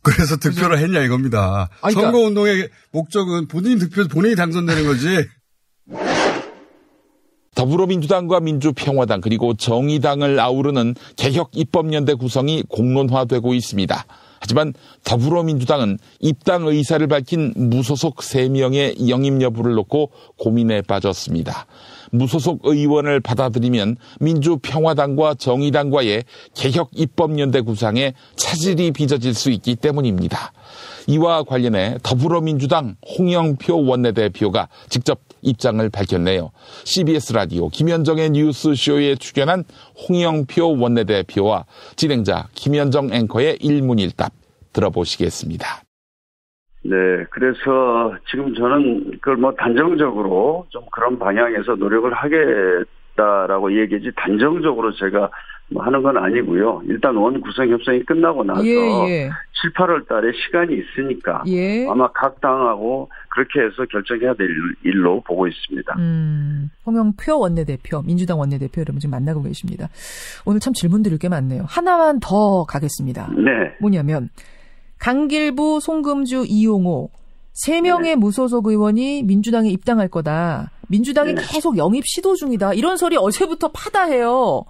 그래서 득표를 했냐 이겁니다. 그러니까 선거운동의 목적은 본인 득표에서 본인이 당선되는 거지. 더불어민주당과 민주평화당 그리고 정의당을 아우르는 개혁입법연대 구성이 공론화되고 있습니다. 하지만 더불어민주당은 입당 의사를 밝힌 무소속 3명의 영입 여부를 놓고 고민에 빠졌습니다. 무소속 의원을 받아들이면 민주평화당과 정의당과의 개혁입법연대 구상에 차질이 빚어질 수 있기 때문입니다. 이와 관련해 더불어민주당 홍영표 원내대표가 직접 입장을 밝혔네요. CBS 라디오 김현정의 뉴스쇼에 출연한 홍영표 원내대표와 진행자 김현정 앵커의 일문일답 들어보시겠습니다. 네, 그래서 지금 저는 그걸 단정적으로 좀 그런 방향에서 노력을 하겠다라고 얘기하지 단정적으로 제가 하는 건 아니고요. 일단 원 구성 협상이 끝나고 나서 7, 8월 달에 시간이 있으니까 아마 각 당하고 그렇게 해서 결정해야 될 일로 보고 있습니다. 홍영표 원내대표, 민주당 원내대표 여러분 지금 만나고 계십니다. 오늘 참 질문 드릴 게 많네요. 하나만 더 가겠습니다. 네. 뭐냐면 강길부, 송금주, 이용호 3명의 무소속 의원이 민주당에 입당할 거다. 민주당이 계속 영입 시도 중이다. 이런 소리 어제부터 파다해요.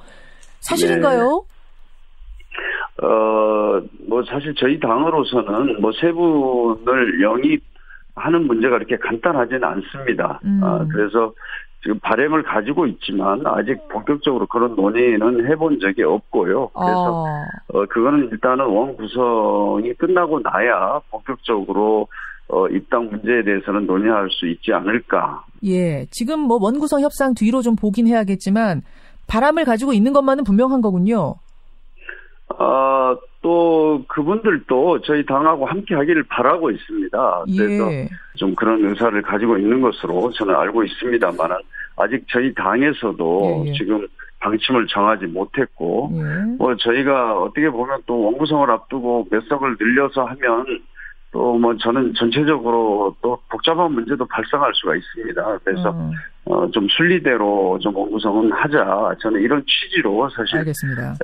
사실인가요? 사실 저희 당으로서는 3분을 영입하는 문제가 그렇게 간단하지는 않습니다. 그래서 지금 바람을 가지고 있지만 아직 본격적으로 그런 논의는 해본 적이 없고요. 그래서 그거는 일단은 원 구성이 끝나고 나야 본격적으로 입당 문제에 대해서는 논의할 수 있지 않을까. 예, 지금 원 구성 협상 뒤로 좀 보긴 해야겠지만 바람을 가지고 있는 것만은 분명한 거군요. 또 그분들도 저희 당하고 함께 하기를 바라고 있습니다. 그래서 좀 그런 의사를 가지고 있는 것으로 저는 알고 있습니다만은 아직 저희 당에서도 지금 방침을 정하지 못했고 저희가 어떻게 보면 또 원구성을 앞두고 몇 석을 늘려서 하면 또 저는 전체적으로 또 복잡한 문제도 발생할 수가 있습니다. 그래서 좀 순리대로 좀 원구성은 하자. 저는 이런 취지로 사실 알겠습니다.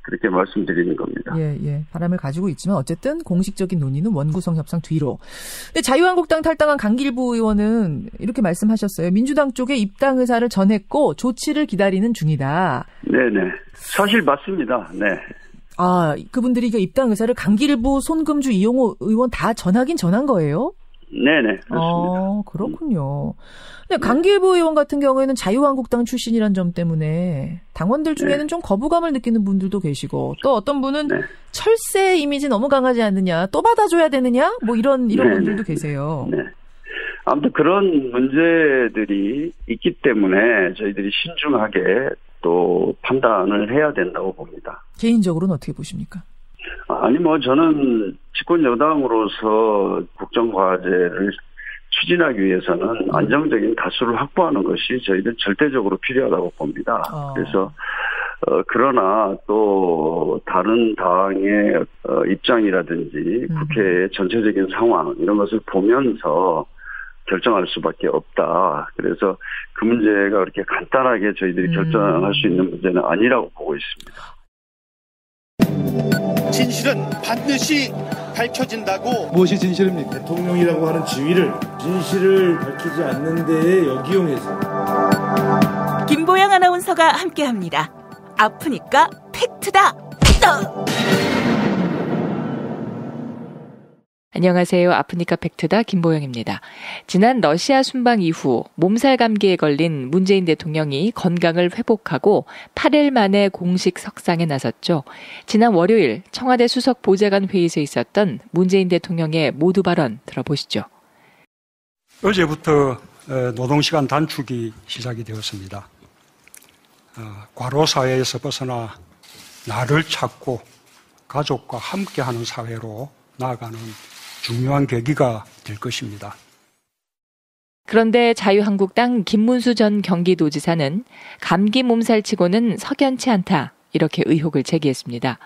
그렇게 말씀드리는 겁니다. 예. 바람을 가지고 있지만 어쨌든 공식적인 논의는 원구성 협상 뒤로. 근데 자유한국당 탈당한 강길부 의원은 이렇게 말씀하셨어요. 민주당 쪽에 입당 의사를 전했고 조치를 기다리는 중이다. 네네. 사실 맞습니다. 네. 그분들이 그 입당 의사를 강길부, 손금주, 이용호 의원 다 전하긴 전한 거예요? 네네, 그렇습니다. 그렇군요. 근데 강길부 의원 같은 경우에는 자유한국당 출신이란 점 때문에 당원들 중에는 좀 거부감을 느끼는 분들도 계시고, 또 어떤 분은 철새 이미지 너무 강하지 않느냐, 또 받아줘야 되느냐, 뭐 이런 분들도 계세요. 네. 아무튼 그런 문제들이 있기 때문에 저희들이 신중하게 또 판단을 해야 된다고 봅니다. 개인적으로는 어떻게 보십니까? 저는 집권 여당으로서 국정과제를 추진하기 위해서는 안정적인 다수를 확보하는 것이 저희들 절대적으로 필요하다고 봅니다. 그래서 그러나 또 다른 당의 입장이라든지 국회의 전체적인 상황 이런 것을 보면서 결정할 수밖에 없다. 그래서 그 문제가 그렇게 간단하게 저희들이 결정할 수 있는 문제는 아니라고 보고 있습니다. 진실은 반드시 밝혀진다고. 무엇이 진실입니까? 대통령이라고 하는 지위를 진실을 밝히지 않는 데에 역이용해서. 김보영 아나운서가 함께합니다. 아프니까 팩트다. 안녕하세요. 아프니까 팩트다 김보영입니다. 지난 러시아 순방 이후 몸살 감기에 걸린 문재인 대통령이 건강을 회복하고 8일 만에 공식 석상에 나섰죠. 지난 월요일 청와대 수석 보좌관 회의에서 있었던 문재인 대통령의 모두 발언 들어보시죠. 어제부터 노동시간 단축이 시작이 되었습니다. 과로사회에서 벗어나 나를 찾고 가족과 함께하는 사회로 나아가는 중요한 계기가 될 것입니다. 그런데 자유한국당 김문수 전 경기도지사는 감기 몸살치고는 석연치 않다 이렇게 의혹을 제기했습니다.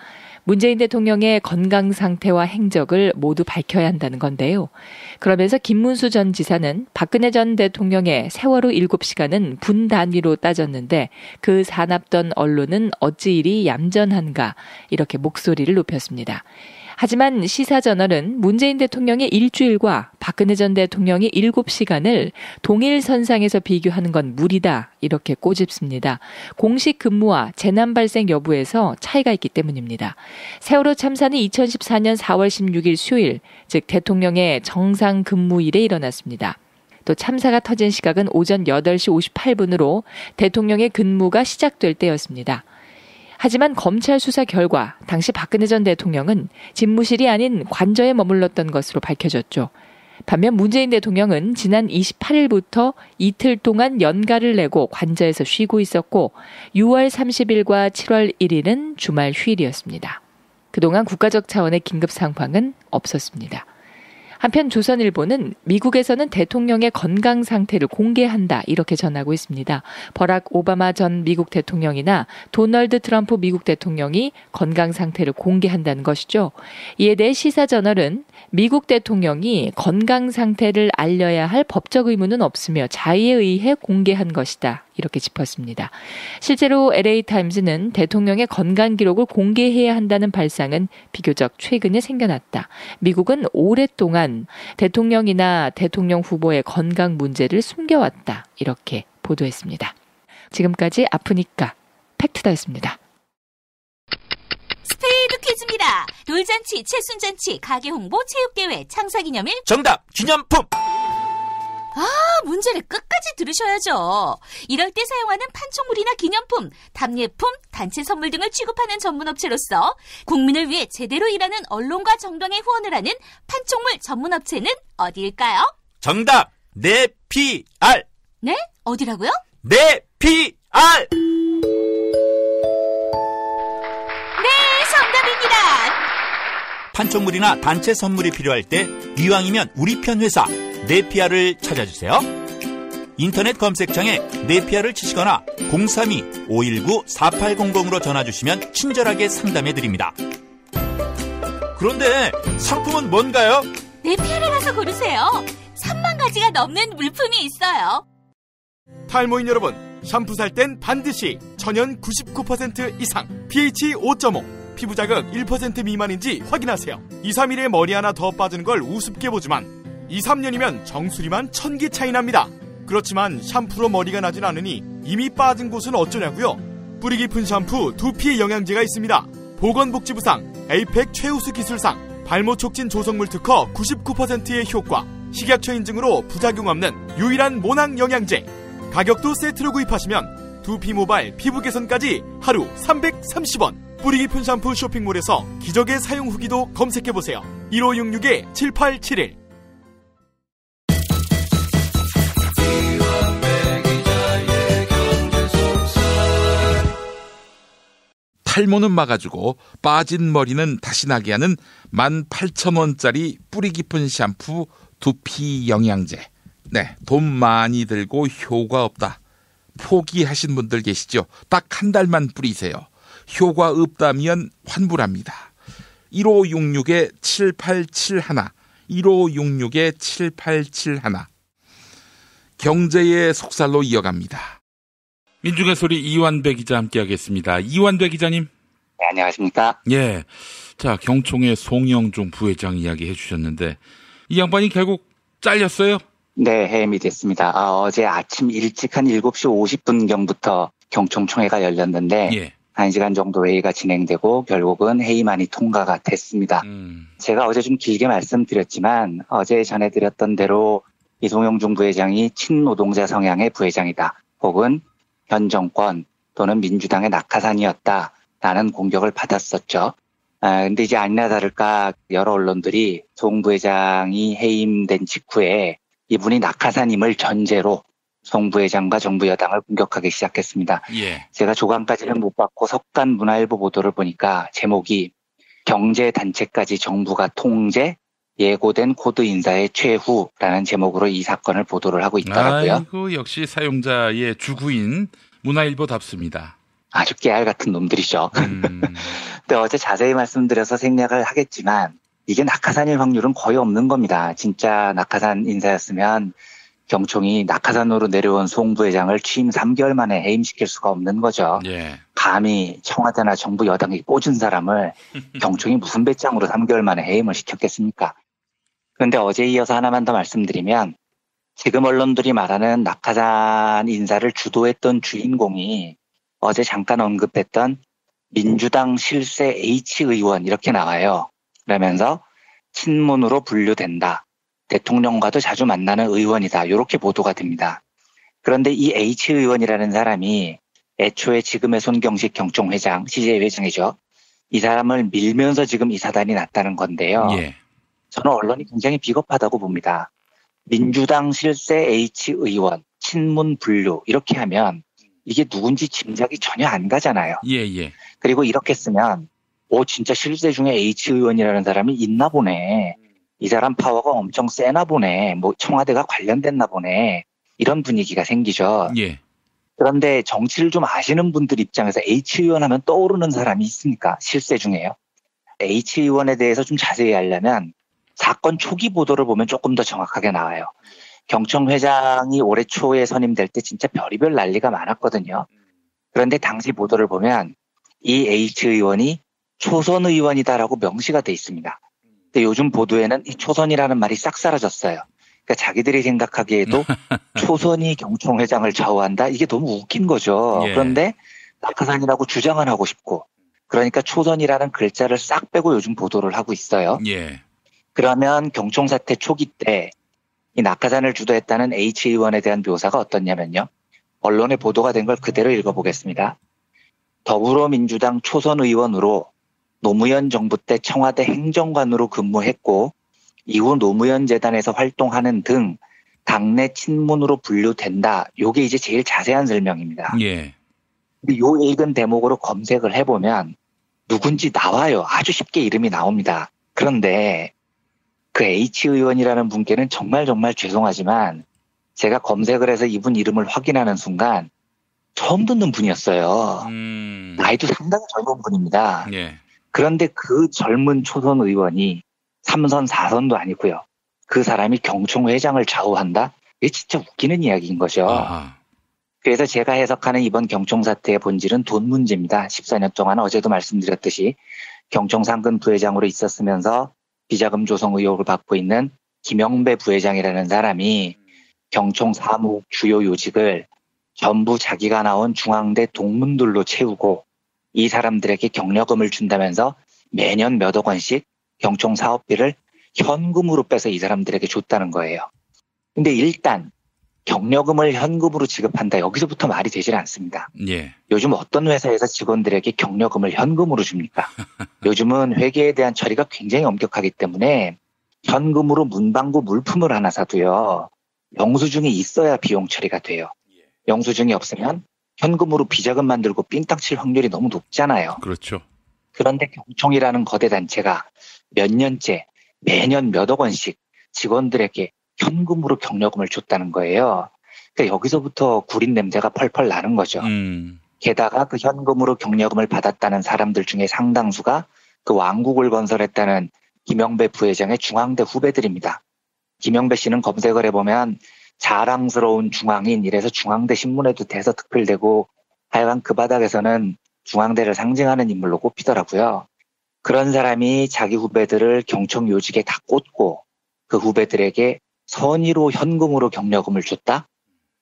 문재인 대통령의 건강 상태와 행적을 모두 밝혀야 한다는 건데요. 그러면서 김문수 전 지사는 박근혜 전 대통령의 세월호 7시간은 분 단위로 따졌는데 그 사납던 언론은 어찌 이리 얌전한가 이렇게 목소리를 높였습니다. 하지만 시사저널은 문재인 대통령의 일주일과 박근혜 전 대통령의 7시간을 동일 선상에서 비교하는 건 무리다 이렇게 꼬집습니다. 공식 근무와 재난 발생 여부에서 차이가 있기 때문입니다. 세월호 참사는 2014년 4월 16일 수요일, 즉 대통령의 정상 근무일에 일어났습니다. 또 참사가 터진 시각은 오전 8시 58분으로 대통령의 근무가 시작될 때였습니다. 하지만 검찰 수사 결과 당시 박근혜 전 대통령은 집무실이 아닌 관저에 머물렀던 것으로 밝혀졌죠. 반면 문재인 대통령은 지난 28일부터 이틀 동안 연가를 내고 관저에서 쉬고 있었고 6월 30일과 7월 1일은 주말 휴일이었습니다. 그동안 국가적 차원의 긴급 상황은 없었습니다. 한편 조선일보는 미국에서는 대통령의 건강 상태를 공개한다 이렇게 전하고 있습니다. 버락 오바마 전 미국 대통령이나 도널드 트럼프 미국 대통령이 건강 상태를 공개한다는 것이죠. 이에 대해 시사저널은 미국 대통령이 건강 상태를 알려야 할 법적 의무는 없으며 자의에 의해 공개한 것이다. 이렇게 짚었습니다. 실제로 LA타임즈는 대통령의 건강 기록을 공개해야 한다는 발상은 비교적 최근에 생겨났다. 미국은 오랫동안 대통령이나 대통령 후보의 건강 문제를 숨겨왔다. 이렇게 보도했습니다. 지금까지 아프니까 팩트다였습니다. 스페이드 퀴즈입니다. 돌잔치, 칠순잔치, 가게 홍보, 체육대회, 창사기념일. 정답! 기념품! 문제를 끝까지 들으셔야죠. 이럴 때 사용하는 판촉물이나 기념품, 답례품, 단체 선물 등을 취급하는 전문업체로서 국민을 위해 제대로 일하는 언론과 정당에 후원을 하는 판촉물 전문업체는 어디일까요? 정답! 네피알! 네? 어디라고요? 네피알! 네, 정답입니다. 판촉물이나 단체 선물이 필요할 때 이왕이면 우리 편 회사 네피아를 찾아주세요. 인터넷 검색창에 네피아를 치시거나 032-519-4800으로 전화주시면 친절하게 상담해드립니다. 그런데 상품은 뭔가요? 네피아를 가서 고르세요. 3만 가지가 넘는 물품이 있어요. 탈모인 여러분, 샴푸 살 땐 반드시 천연 99% 이상, pH 5.5, 피부 자극 1% 미만인지 확인하세요. 2-3일에 머리 하나 더 빠지는 걸 우습게 보지만 2-3년이면 정수리만 1000기 차이 납니다. 그렇지만 샴푸로 머리가 나진 않으니 이미 빠진 곳은 어쩌냐고요? 뿌리 깊은 샴푸 두피에 영양제가 있습니다. 보건복지부상, 에이펙 최우수 기술상, 발모 촉진 조성물 특허 99%의 효과, 식약처 인증으로 부작용 없는 유일한 모낭 영양제. 가격도 세트로 구입하시면 두피 모발, 피부 개선까지 하루 330원. 뿌리 깊은 샴푸 쇼핑몰에서 기적의 사용 후기도 검색해보세요. 1566-7871. 탈모는 막아주고 빠진 머리는 다시 나게 하는 18,000원짜리 뿌리 깊은 샴푸 두피 영양제. 네, 돈 많이 들고 효과 없다. 포기하신 분들 계시죠? 딱 한 달만 뿌리세요. 효과 없다면 환불합니다. 1566-7871 1566-7871 경제의 속살로 이어갑니다. 민중의 소리 이완배 기자 함께하겠습니다. 이완배 기자님. 네, 안녕하십니까? 예. 자, 경총의 송영종 부회장 이야기 해주셨는데 이 양반이 결국 잘렸어요? 네, 해임이 됐습니다. 어제 아침 일찍 한 7시 50분경부터 경총총회가 열렸는데 예. 1시간 정도 회의가 진행되고 결국은 해임안이 통과가 됐습니다. 제가 어제 좀 길게 말씀드렸지만 어제 전해드렸던 대로 이 송영종 부회장이 친노동자 성향의 부회장이다. 혹은 현 정권 또는 민주당의 낙하산이었다라는 공격을 받았었죠. 근데 이제 아니나 다를까 여러 언론들이 송 부회장이 해임된 직후에 이분이 낙하산임을 전제로 송 부회장과 정부 여당을 공격하기 시작했습니다. 예. 제가 조간까지는 못 받고 석간 문화일보 보도를 보니까 제목이 경제단체까지 정부가 통제, 예고된 코드 인사의 최후라는 제목으로 이 사건을 보도를 하고 있더라고요. 아이고, 역시 사용자의 주구인 문화일보답습니다. 아주 깨알 같은 놈들이죠. 근데 어제 자세히 말씀드려서 생략을 하겠지만 이게 낙하산일 확률은 거의 없는 겁니다. 진짜 낙하산 인사였으면 경총이 낙하산으로 내려온 송 부회장을 취임 3개월 만에 해임시킬 수가 없는 거죠. 예. 감히 청와대나 정부 여당이 꽂은 사람을 경총이 무슨 배짱으로 3개월 만에 해임을 시켰겠습니까? 그런데 어제 이어서 하나만 더 말씀드리면 지금 언론들이 말하는 낙하산 인사를 주도했던 주인공이 어제 잠깐 언급했던 민주당 실세 H 의원 이렇게 나와요. 그러면서 친문으로 분류된다. 대통령과도 자주 만나는 의원이다. 이렇게 보도가 됩니다. 그런데 이 H 의원이라는 사람이 애초에 지금의 손경식 경총회장, CJ 회장이죠. 이 사람을 밀면서 지금 이 사단이 났다는 건데요. 예. 저는 언론이 굉장히 비겁하다고 봅니다. 민주당 실세 H 의원, 친문 분류 이렇게 하면 이게 누군지 짐작이 전혀 안 가잖아요. 예. 그리고 이렇게 쓰면 진짜 실세 중에 H 의원이라는 사람이 있나 보네. 이 사람 파워가 엄청 세나 보네. 청와대가 관련됐나 보네. 이런 분위기가 생기죠. 예. 그런데 정치를 좀 아시는 분들 입장에서 H 의원 하면 떠오르는 사람이 있습니까? 실세 중에요. H 의원에 대해서 좀 자세히 하려면 사건 초기 보도를 보면 조금 더 정확하게 나와요. 경총 회장이 올해 초에 선임될 때 진짜 별의별 난리가 많았거든요. 그런데 당시 보도를 보면 이 H 의원이 초선 의원이다라고 명시가 돼 있습니다. 근데 요즘 보도에는 이 초선이라는 말이 싹 사라졌어요. 그러니까 자기들이 생각하기에도 초선이 경총 회장을 좌우한다? 이게 너무 웃긴 거죠. 예. 그런데 낙하산이라고 주장을 하고 싶고 그러니까 초선이라는 글자를 싹 빼고 요즘 보도를 하고 있어요. 예. 그러면 경총 사태 초기 때 이 낙하산을 주도했다는 H 의원에 대한 묘사가 어떻냐면요. 언론에 보도가 된 걸 그대로 읽어보겠습니다. 더불어민주당 초선 의원으로 노무현 정부 때 청와대 행정관으로 근무했고 이후 노무현 재단에서 활동하는 등 당내 친문으로 분류된다. 요게 이제 제일 자세한 설명입니다. 예. 근데 요 읽은 대목으로 검색을 해보면 누군지 나와요. 아주 쉽게 이름이 나옵니다. 그런데 그 H 의원이라는 분께는 정말 죄송하지만 제가 검색을 해서 이분 이름을 확인하는 순간 처음 듣는 분이었어요. 나이도 상당히 젊은 분입니다. 예. 그런데 그 젊은 초선 의원이 3선, 4선도 아니고요. 그 사람이 경총 회장을 좌우한다? 이게 진짜 웃기는 이야기인 거죠. 아하. 그래서 제가 해석하는 이번 경총 사태의 본질은 돈 문제입니다. 14년 동안 어제도 말씀드렸듯이 경총 상근 부회장으로 있었으면서 비자금 조성 의혹을 받고 있는 김영배 부회장이라는 사람이 경총 사무국 주요 요직을 전부 자기가 나온 중앙대 동문들로 채우고 이 사람들에게 경력금을 준다면서 매년 몇억 원씩 경총 사업비를 현금으로 빼서 이 사람들에게 줬다는 거예요. 근데 일단 경력금을 현금으로 지급한다. 여기서부터 말이 되질 않습니다. 예. 요즘 어떤 회사에서 직원들에게 경력금을 현금으로 줍니까? 요즘은 회계에 대한 처리가 굉장히 엄격하기 때문에 현금으로 문방구 물품을 하나 사도요. 영수증이 있어야 비용 처리가 돼요. 영수증이 없으면 현금으로 비자금 만들고 삥땅 칠 확률이 너무 높잖아요. 그렇죠. 그런데 경총이라는 거대 단체가 몇 년째 매년 몇억 원씩 직원들에게 현금으로 경력금을 줬다는 거예요. 그러니까 여기서부터 구린 냄새가 펄펄 나는 거죠. 게다가 그 현금으로 경력금을 받았다는 사람들 중에 상당수가 그 왕국을 건설했다는 김영배 부회장의 중앙대 후배들입니다. 김영배 씨는 검색을 해보면 자랑스러운 중앙인 이래서 중앙대 신문에도 대서특필되고 하여간 그 바닥에서는 중앙대를 상징하는 인물로 꼽히더라고요. 그런 사람이 자기 후배들을 경총 요직에 다 꽂고 그 후배들에게 선의로 현금으로 경력금을 줬다?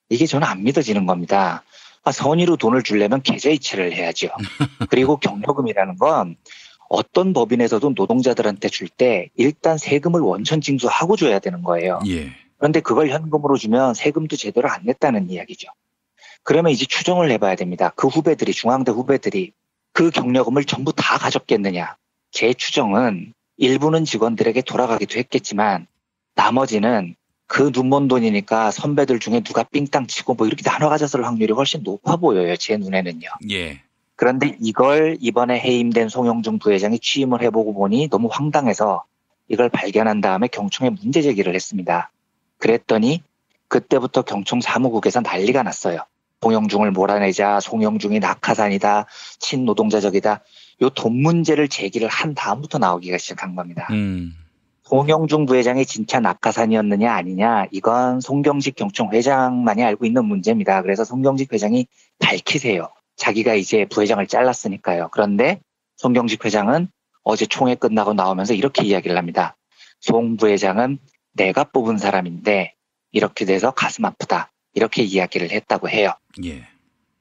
이게 저는 안 믿어지는 겁니다. 선의로 돈을 주려면 계좌이체를 해야죠. 그리고 경력금이라는 건 어떤 법인에서도 노동자들한테 줄 때 일단 세금을 원천 징수하고 줘야 되는 거예요. 예. 그런데 그걸 현금으로 주면 세금도 제대로 안 냈다는 이야기죠. 그러면 이제 추정을 해봐야 됩니다. 그 후배들이, 중앙대 후배들이 그 경력금을 전부 다 가졌겠느냐. 제 추정은 일부는 직원들에게 돌아가기도 했겠지만 나머지는 그 눈먼 돈이니까 선배들 중에 누가 삥땅 치고 뭐 이렇게 나눠 가졌을 확률이 훨씬 높아 보여요. 제 눈에는요. 예. 그런데 이걸 이번에 해임된 송영중 부회장이 취임을 해보고 보니 너무 황당해서 이걸 발견한 다음에 경총에 문제 제기를 했습니다. 그랬더니 그때부터 경총 사무국에서 난리가 났어요. 송영중을 몰아내자, 송영중이 낙하산이다, 친노동자적이다. 요 돈 문제를 제기를 한 다음부터 나오기가 시작한 겁니다. 송영중 부회장이 진짜 낙하산이었느냐 아니냐 이건 송경식 경총 회장만이 알고 있는 문제입니다. 그래서 송경식 회장이 밝히세요. 자기가 이제 부회장을 잘랐으니까요. 그런데 송경식 회장은 어제 총회 끝나고 나오면서 이렇게 이야기를 합니다. 송 부회장은 내가 뽑은 사람인데 이렇게 돼서 가슴 아프다. 이렇게 이야기를 했다고 해요. 예.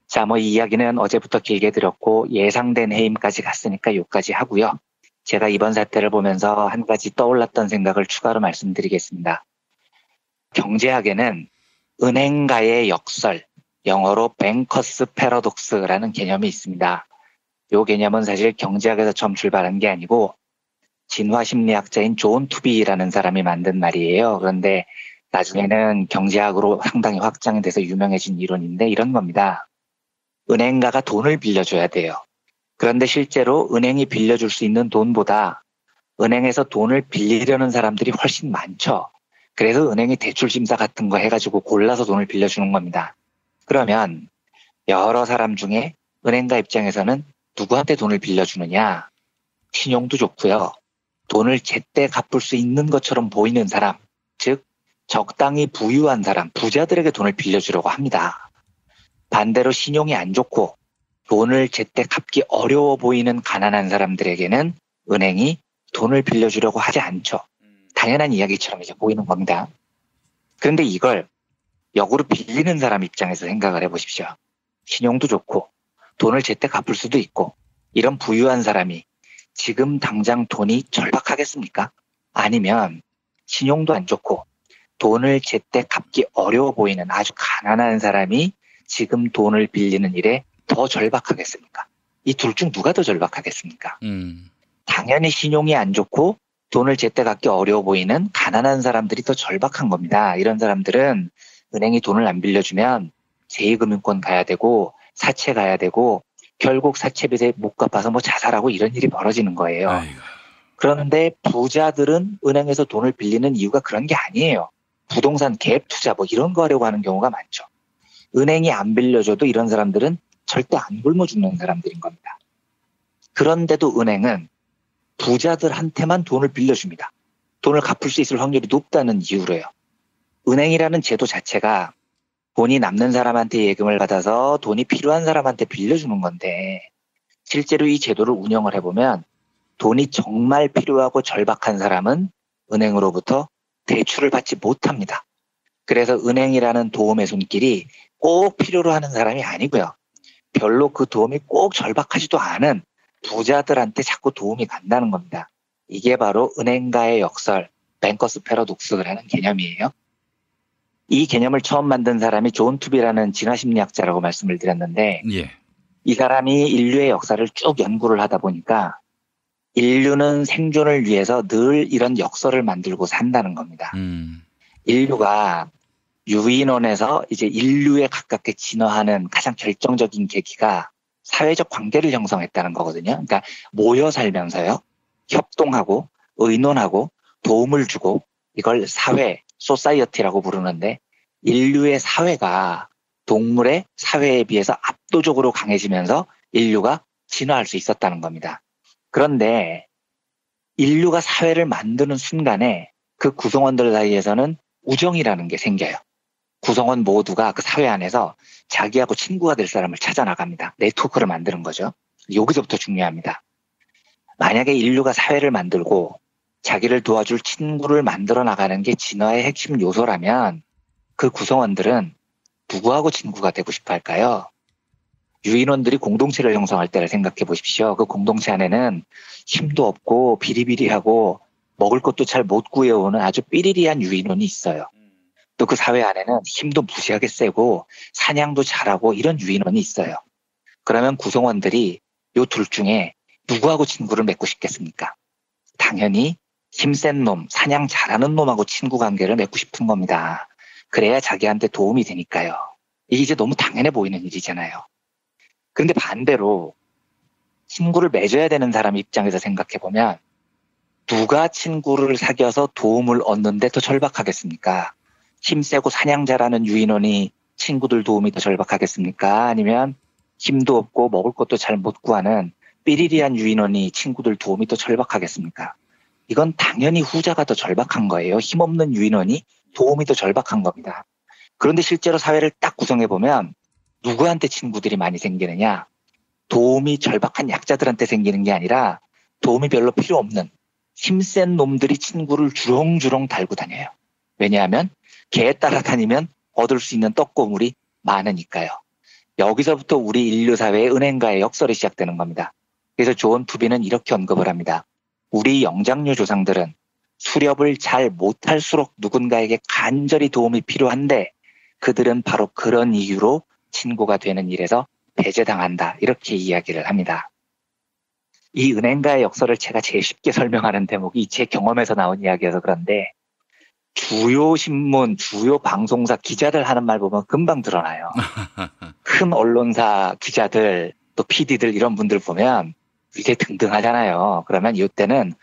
자, 뭐 이 이야기는 어제부터 길게 드렸고 예상된 해임까지 갔으니까 여기까지 하고요. 제가 이번 사태를 보면서 한 가지 떠올랐던 생각을 추가로 말씀드리겠습니다. 경제학에는 은행가의 역설, 영어로 뱅커스 패러독스라는 개념이 있습니다. 이 개념은 사실 경제학에서 처음 출발한 게 아니고 진화심리학자인 존 투비라는 사람이 만든 말이에요. 그런데 나중에는 경제학으로 상당히 확장이 돼서 유명해진 이론인데 이런 겁니다. 은행가가 돈을 빌려줘야 돼요. 그런데 실제로 은행이 빌려줄 수 있는 돈보다 은행에서 돈을 빌리려는 사람들이 훨씬 많죠. 그래서 은행이 대출심사 같은 거 해가지고 골라서 돈을 빌려주는 겁니다. 그러면 여러 사람 중에 은행가 입장에서는 누구한테 돈을 빌려주느냐? 신용도 좋고요. 돈을 제때 갚을 수 있는 것처럼 보이는 사람, 즉 적당히 부유한 사람, 부자들에게 돈을 빌려주려고 합니다. 반대로 신용이 안 좋고 돈을 제때 갚기 어려워 보이는 가난한 사람들에게는 은행이 돈을 빌려주려고 하지 않죠. 당연한 이야기처럼 이제 보이는 겁니다. 그런데 이걸 역으로 빌리는 사람 입장에서 생각을 해보십시오. 신용도 좋고 돈을 제때 갚을 수도 있고 이런 부유한 사람이 지금 당장 돈이 절박하겠습니까? 아니면 신용도 안 좋고 돈을 제때 갚기 어려워 보이는 아주 가난한 사람이 지금 돈을 빌리는 일에 더 절박하겠습니까? 이 둘 중 누가 더 절박하겠습니까? 당연히 신용이 안 좋고 돈을 제때 갚기 어려워 보이는 가난한 사람들이 더 절박한 겁니다. 이런 사람들은 은행이 돈을 안 빌려주면 제2금융권 가야 되고 사채 가야 되고 결국 사채빚에 못 갚아서 뭐 자살하고 이런 일이 벌어지는 거예요. 아이고. 그런데 부자들은 은행에서 돈을 빌리는 이유가 그런 게 아니에요. 부동산 갭 투자 뭐 이런 거 하려고 하는 경우가 많죠. 은행이 안 빌려줘도 이런 사람들은 절대 안 굶어 죽는 사람들인 겁니다. 그런데도 은행은 부자들한테만 돈을 빌려줍니다. 돈을 갚을 수 있을 확률이 높다는 이유로요. 은행이라는 제도 자체가 돈이 남는 사람한테 예금을 받아서 돈이 필요한 사람한테 빌려주는 건데 실제로 이 제도를 운영을 해보면 돈이 정말 필요하고 절박한 사람은 은행으로부터 대출을 받지 못합니다. 그래서 은행이라는 도움의 손길이 꼭 필요로 하는 사람이 아니고요. 별로 그 도움이 꼭 절박하지도 않은 부자들한테 자꾸 도움이 간다는 겁니다. 이게 바로 은행가의 역설, 뱅커스 패러독스라는 개념이에요. 이 개념을 처음 만든 사람이 존 투비라는 진화심리학자라고 말씀을 드렸는데 예. 이 사람이 인류의 역사를 쭉 연구를 하다 보니까 인류는 생존을 위해서 늘 이런 역설을 만들고 산다는 겁니다. 인류가 유인원에서 이제 인류에 가깝게 진화하는 가장 결정적인 계기가 사회적 관계를 형성했다는 거거든요. 그러니까 모여 살면서요. 협동하고 의논하고 도움을 주고 이걸 사회, 소사이어티라고 부르는데 인류의 사회가 동물의 사회에 비해서 압도적으로 강해지면서 인류가 진화할 수 있었다는 겁니다. 그런데 인류가 사회를 만드는 순간에 그 구성원들 사이에서는 우정이라는 게 생겨요. 구성원 모두가 그 사회 안에서 자기하고 친구가 될 사람을 찾아 나갑니다. 네트워크를 만드는 거죠. 여기서부터 중요합니다. 만약에 인류가 사회를 만들고 자기를 도와줄 친구를 만들어 나가는 게 진화의 핵심 요소라면 그 구성원들은 누구하고 친구가 되고 싶어 할까요? 유인원들이 공동체를 형성할 때를 생각해 보십시오. 그 공동체 안에는 힘도 없고 비리비리하고 먹을 것도 잘 못 구해오는 아주 삐리리한 유인원이 있어요. 또 그 사회 안에는 힘도 무시하게 세고 사냥도 잘하고 이런 유인원이 있어요. 그러면 구성원들이 요 둘 중에 누구하고 친구를 맺고 싶겠습니까? 당연히 힘센 놈, 사냥 잘하는 놈하고 친구 관계를 맺고 싶은 겁니다. 그래야 자기한테 도움이 되니까요. 이게 이제 너무 당연해 보이는 일이잖아요. 그런데 반대로 친구를 맺어야 되는 사람 입장에서 생각해 보면 누가 친구를 사귀어서 도움을 얻는데 더 절박하겠습니까? 힘세고 사냥 잘하는 유인원이 친구들 도움이 더 절박하겠습니까? 아니면 힘도 없고 먹을 것도 잘 못 구하는 삐리리한 유인원이 친구들 도움이 더 절박하겠습니까? 이건 당연히 후자가 더 절박한 거예요. 힘없는 유인원이 도움이 더 절박한 겁니다. 그런데 실제로 사회를 딱 구성해보면 누구한테 친구들이 많이 생기느냐? 도움이 절박한 약자들한테 생기는 게 아니라 도움이 별로 필요 없는 힘센 놈들이 친구를 주렁주렁 달고 다녀요. 왜냐하면 개에 따라다니면 얻을 수 있는 떡고물이 많으니까요. 여기서부터 우리 인류 사회의 은행가의 역설이 시작되는 겁니다. 그래서 존 투비는 이렇게 언급을 합니다. 우리 영장류 조상들은 수렵을 잘 못할수록 누군가에게 간절히 도움이 필요한데 그들은 바로 그런 이유로 친구가 되는 일에서 배제당한다. 이렇게 이야기를 합니다. 이 은행가의 역설을 제가 제일 쉽게 설명하는 대목이 제 경험에서 나온 이야기여서 그런데 주요 신문, 주요 방송사 기자들 하는 말 보면 금방 드러나요. 큰 언론사 기자들, 또 PD들 이런 분들 보면 이제 등등하잖아요. 그러면 이때는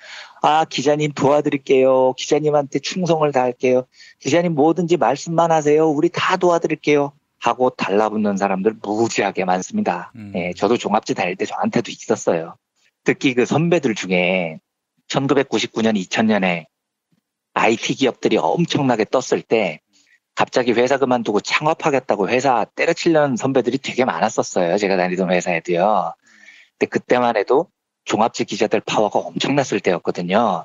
기자님 도와드릴게요. 기자님한테 충성을 다할게요. 기자님 뭐든지 말씀만 하세요. 우리 다 도와드릴게요. 하고 달라붙는 사람들 무지하게 많습니다. 예, 저도 종합지 다닐 때 저한테도 있었어요. 특히 그 선배들 중에 1999년, 2000년에 IT 기업들이 엄청나게 떴을 때 갑자기 회사 그만두고 창업하겠다고 회사 때려치려는 선배들이 되게 많았었어요. 제가 다니던 회사에도요. 근데 그때만 해도 종합지 기자들 파워가 엄청났을 때였거든요.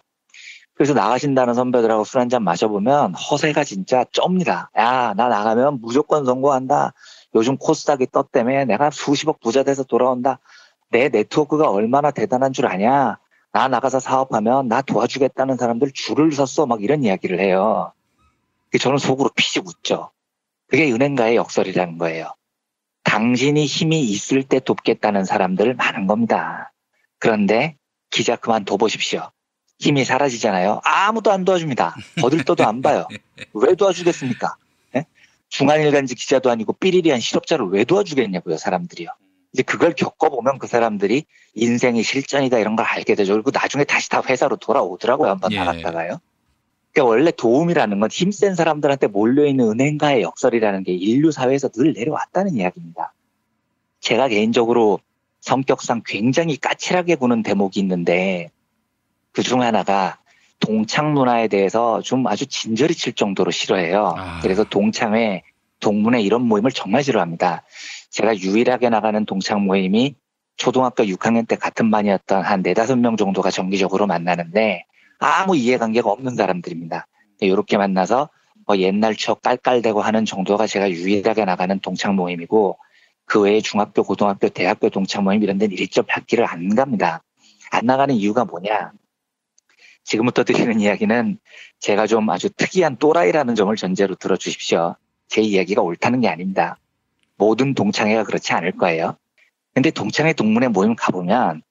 그래서 나가신다는 선배들하고 술 한잔 마셔보면 허세가 진짜 쩝니다. 야, 나 나가면 무조건 성공한다. 요즘 코스닥이 떴다며 내가 수십억 부자 돼서 돌아온다. 내 네트워크가 얼마나 대단한 줄 아냐. 나 나가서 사업하면 나 도와주겠다는 사람들 줄을 섰어. 막 이런 이야기를 해요. 저는 속으로 피식 웃죠. 그게 은행가의 역설이라는 거예요. 당신이 힘이 있을 때 돕겠다는 사람들 많은 겁니다. 그런데 기자 그만둬 보십시오. 힘이 사라지잖아요. 아무도 안 도와줍니다. 거들떠도 안 봐요. 왜 도와주겠습니까? 네? 중앙일간지 기자도 아니고 삐리리한 실업자를 왜 도와주겠냐고요, 사람들이요. 이제 그걸 겪어보면 그 사람들이 인생이 실전이다 이런 걸 알게 되죠. 그리고 나중에 다시 다 회사로 돌아오더라고요. 한번 나갔다가요. 그러니까 원래 도움이라는 건 힘센 사람들한테 몰려있는 은행가의 역설이라는 게 인류 사회에서 늘 내려왔다는 이야기입니다. 제가 개인적으로 성격상 굉장히 까칠하게 구는 대목이 있는데 그중 하나가 동창 문화에 대해서 좀 아주 진저리 칠 정도로 싫어해요. 그래서 동창회, 동문회 이런 모임을 정말 싫어합니다. 제가 유일하게 나가는 동창 모임이 초등학교 6학년 때 같은 반이었던 한 4-5명 정도가 정기적으로 만나는데 아무 이해관계가 없는 사람들입니다. 이렇게 만나서 옛날 추억 깔깔대고 하는 정도가 제가 유일하게 나가는 동창 모임이고 그 외에 중학교, 고등학교, 대학교 동창 모임 이런 데는 일절 받기를 안 갑니다. 안 나가는 이유가 뭐냐? 지금부터 드리는 이야기는 제가 좀 아주 특이한 또라이라는 점을 전제로 들어주십시오. 제 이야기가 옳다는 게 아닙니다. 모든 동창회가 그렇지 않을 거예요. 근데 동창회 동문회 모임 가보면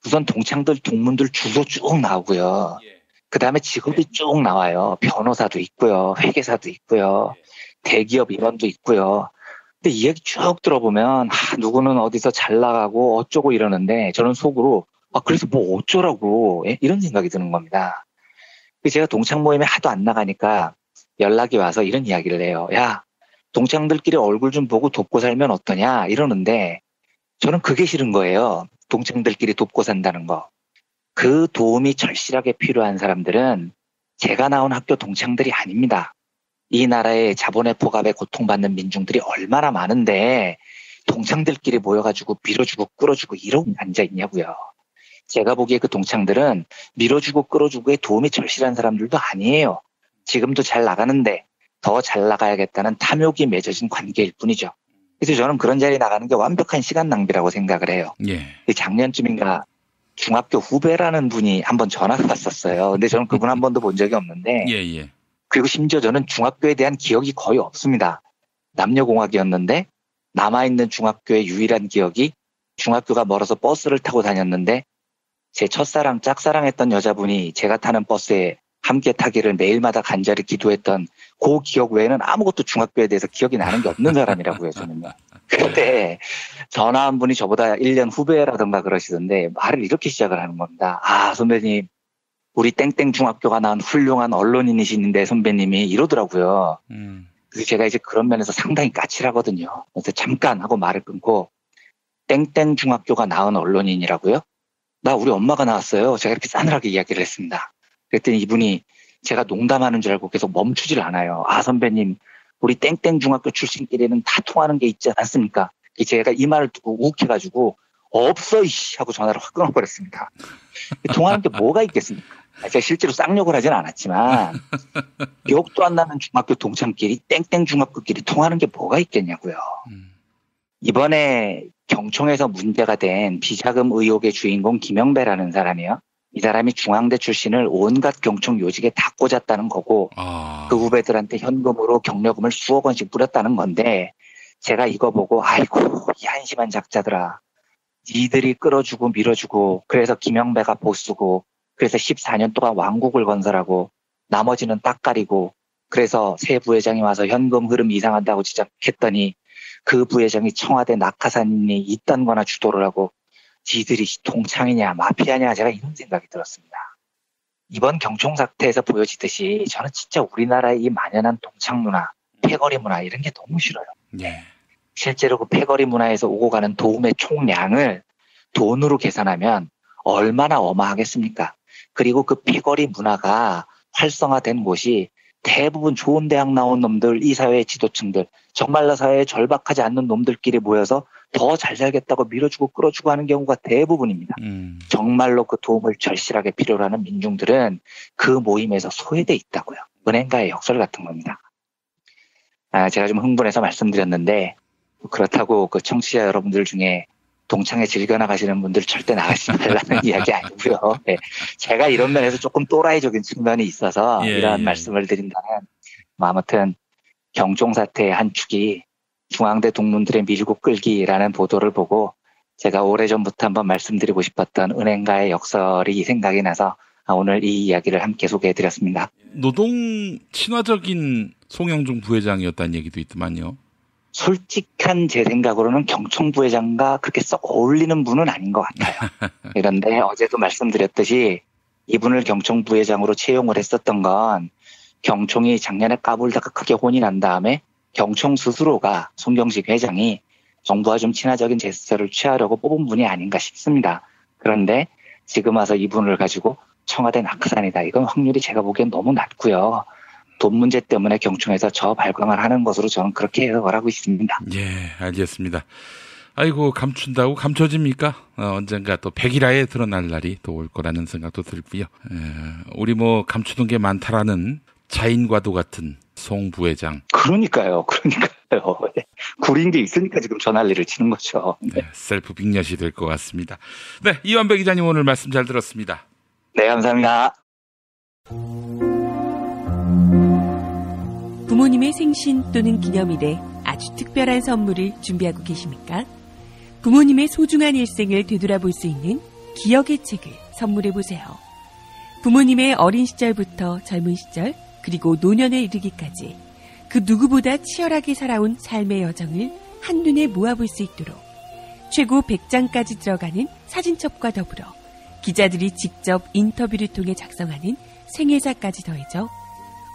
우선 동창들 동문들 주소 쭉 나오고요. 그 다음에 직업이 쭉 나와요. 변호사도 있고요. 회계사도 있고요. 대기업 임원도 있고요. 근데 이야기 쭉 들어보면 누구는 어디서 잘 나가고 어쩌고 이러는데 저는 속으로 그래서 뭐 어쩌라고 이런 생각이 드는 겁니다. 제가 동창 모임에 하도 안 나가니까 연락이 와서 이런 이야기를 해요. 야, 동창들끼리 얼굴 좀 보고 돕고 살면 어떠냐 이러는데 저는 그게 싫은 거예요. 동창들끼리 돕고 산다는 거. 그 도움이 절실하게 필요한 사람들은 제가 나온 학교 동창들이 아닙니다. 이 나라의 자본의 포갑에 고통받는 민중들이 얼마나 많은데 동창들끼리 모여가지고 밀어주고 끌어주고 이러고 앉아있냐고요. 제가 보기에 그 동창들은 밀어주고 끌어주고에 도움이 절실한 사람들도 아니에요. 지금도 잘 나가는데 더 잘 나가야겠다는 탐욕이 맺어진 관계일 뿐이죠. 그래서 저는 그런 자리에 나가는 게 완벽한 시간 낭비라고 생각을 해요. 작년쯤인가 중학교 후배라는 분이 한번 전화가 왔었어요. 근데 저는 그분 한 번도 본 적이 없는데 그리고 심지어 저는 중학교에 대한 기억이 거의 없습니다. 남녀공학이었는데 남아있는 중학교의 유일한 기억이 중학교가 멀어서 버스를 타고 다녔는데 제 첫사랑 짝사랑했던 여자분이 제가 타는 버스에 함께 타기를 매일마다 간절히 기도했던 그 기억 외에는 아무것도 중학교에 대해서 기억이 나는 게 없는 사람이라고요, 저는요. 그런데 전화 한 분이 저보다 1년 후배라던가 그러시던데 말을 이렇게 시작을 하는 겁니다. 선배님, 우리 땡땡 중학교가 나온 훌륭한 언론인이신데 선배님이 이러더라고요. 그래서 제가 이제 그런 면에서 상당히 까칠하거든요. 그래서 잠깐 하고 말을 끊고 땡땡 중학교가 나온 언론인이라고요? 나 우리 엄마가 나왔어요. 제가 이렇게 싸늘하게 이야기를 했습니다. 그랬더니 이분이 제가 농담하는 줄 알고 계속 멈추질 않아요. 선배님, 우리 땡땡 중학교 출신끼리는 다 통하는 게 있지 않습니까? 제가 이 말을 듣고 욱해가지고 없어 이씨 하고 전화를 확 끊어버렸습니다. 통하는 게 뭐가 있겠습니까? 제가 실제로 쌍욕을 하진 않았지만 기억도 안 나는 중학교 동창끼리 땡땡 중학교끼리 통하는 게 뭐가 있겠냐고요. 이번에 경총에서 문제가 된 비자금 의혹의 주인공 김영배라는 사람이요. 이 사람이 중앙대 출신을 온갖 경총 요직에 다 꽂았다는 거고 그 후배들한테 현금으로 경력금을 수억 원씩 뿌렸다는 건데 제가 이거 보고 아이고 이 한심한 작자들아. 니들이 끌어주고 밀어주고 그래서 김영배가 보수고 그래서 14년 동안 왕국을 건설하고 나머지는 딱 가리고 그래서 새 부회장이 와서 현금 흐름 이상한다고 지적했더니 그 부회장이 청와대 낙하산이 이딴 거나 주도를 하고 지들이 동창이냐 마피아냐 제가 이런 생각이 들었습니다. 이번 경총 사태에서 보여지듯이 저는 진짜 우리나라의 이 만연한 동창 문화, 패거리 문화 이런 게 너무 싫어요. 실제로 그 패거리 문화에서 오고 가는 도움의 총량을 돈으로 계산하면 얼마나 어마하겠습니까? 그리고 그 패거리 문화가 활성화된 곳이 대부분 좋은 대학 나온 놈들, 이 사회의 지도층들, 정말로 사회에 절박하지 않는 놈들끼리 모여서 더 잘 살겠다고 밀어주고 끌어주고 하는 경우가 대부분입니다. 정말로 그 도움을 절실하게 필요로 하는 민중들은 그 모임에서 소외돼 있다고요. 은행가의 역설 같은 겁니다. 제가 좀 흥분해서 말씀드렸는데 그렇다고 그 청취자 여러분들 중에 동창회 즐겨나가시는 분들 절대 나가지 말라는 이야기 아니고요. 제가 이런 면에서 조금 또라이적인 측면이 있어서 이런 말씀을 드린다면 아무튼 경총 사태의 한 축이 중앙대 동문들의 밀고 끌기라는 보도를 보고 제가 오래전부터 한번 말씀드리고 싶었던 은행가의 역설이 생각이 나서 오늘 이 이야기를 함께 소개해드렸습니다. 노동 친화적인 송영종 부회장이었다는 얘기도 있더만요. 솔직한 제 생각으로는 경총 부회장과 그렇게 썩 어울리는 분은 아닌 것 같아요. 그런데 어제도 말씀드렸듯이 이분을 경총 부회장으로 채용을 했었던 건 경총이 작년에 까불다가 크게 혼이 난 다음에 경총 스스로가 송경식 회장이 정부와 좀 친화적인 제스처를 취하려고 뽑은 분이 아닌가 싶습니다. 그런데 지금 와서 이분을 가지고 청와대 낙하산이다. 이건 확률이 제가 보기엔 너무 낮고요. 돈 문제 때문에 경총에서 저 발광을 하는 것으로 저는 그렇게 해석을 하고 있습니다. 알겠습니다. 아이고 감춘다고 감춰집니까? 언젠가 또 백일하에 드러날 날이 또 올 거라는 생각도 들고요. 우리 뭐 감추는 게 많다라는 자인과도 같은 송 부회장. 그러니까요. 구린 게 있으니까 지금 저 난리를 치는 거죠. 네, 셀프 빅엿이 될 것 같습니다. 네, 이완배 기자님 오늘 말씀 잘 들었습니다. 네, 감사합니다. 부모님의 생신 또는 기념일에 아주 특별한 선물을 준비하고 계십니까? 부모님의 소중한 일생을 되돌아볼 수 있는 기억의 책을 선물해보세요. 부모님의 어린 시절부터 젊은 시절 그리고 노년에 이르기까지 그 누구보다 치열하게 살아온 삶의 여정을 한눈에 모아볼 수 있도록 최고 100장까지 들어가는 사진첩과 더불어 기자들이 직접 인터뷰를 통해 작성하는 생애사까지 더해져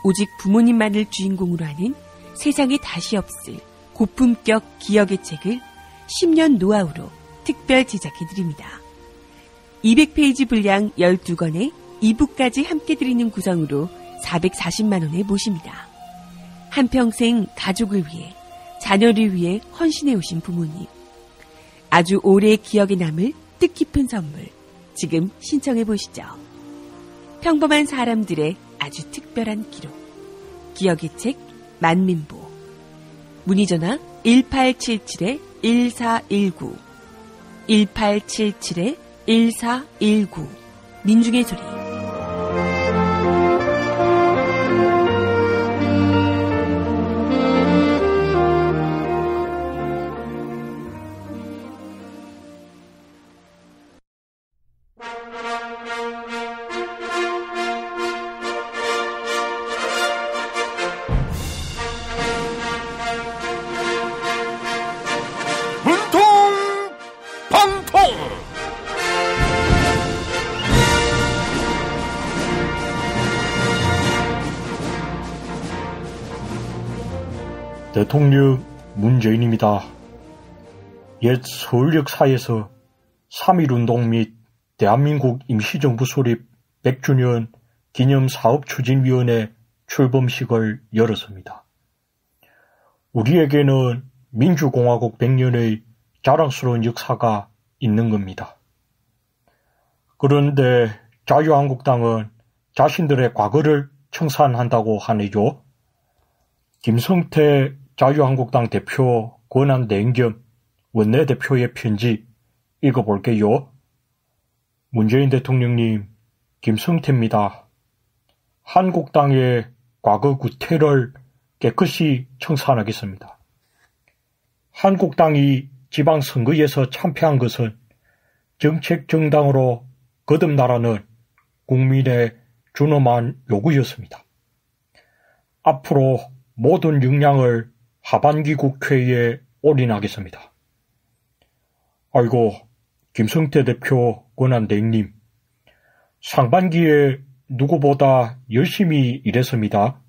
오직 부모님만을 주인공으로 하는 세상에 다시 없을 고품격 기억의 책을 10년 노하우로 특별 제작해드립니다. 200페이지 분량 12권에 2부까지 함께 드리는 구성으로 440만 원에 모십니다. 한평생 가족을 위해, 자녀를 위해 헌신해 오신 부모님. 아주 오래 기억에 남을 뜻깊은 선물. 지금 신청해 보시죠. 평범한 사람들의 아주 특별한 기록. 기억의 책 만민보. 문의전화 1877-1419 1877-1419 민중의 소리. 대통령 문재인입니다. 옛 서울 역사에서 3.1운동 및 대한민국 임시정부 수립 100주년 기념사업추진위원회 출범식을 열었습니다. 우리에게는 민주공화국 100년의 자랑스러운 역사가 있는 겁니다. 그런데 자유한국당은 자신들의 과거를 청산한다고 하네요. 김성태 자유한국당 대표 권한대행 원내대표의 편지 읽어볼게요. 문재인 대통령님, 김성태입니다. 한국당의 과거 구태를 깨끗이 청산하겠습니다. 한국당이 지방선거에서 참패한 것은 정책정당으로 거듭나라는 국민의 준엄한 요구였습니다. 앞으로 모든 역량을 하반기 국회에 올인하겠습니다. 아이고, 김성태 대표 권한대행님, 상반기에 누구보다 열심히 일했습니다.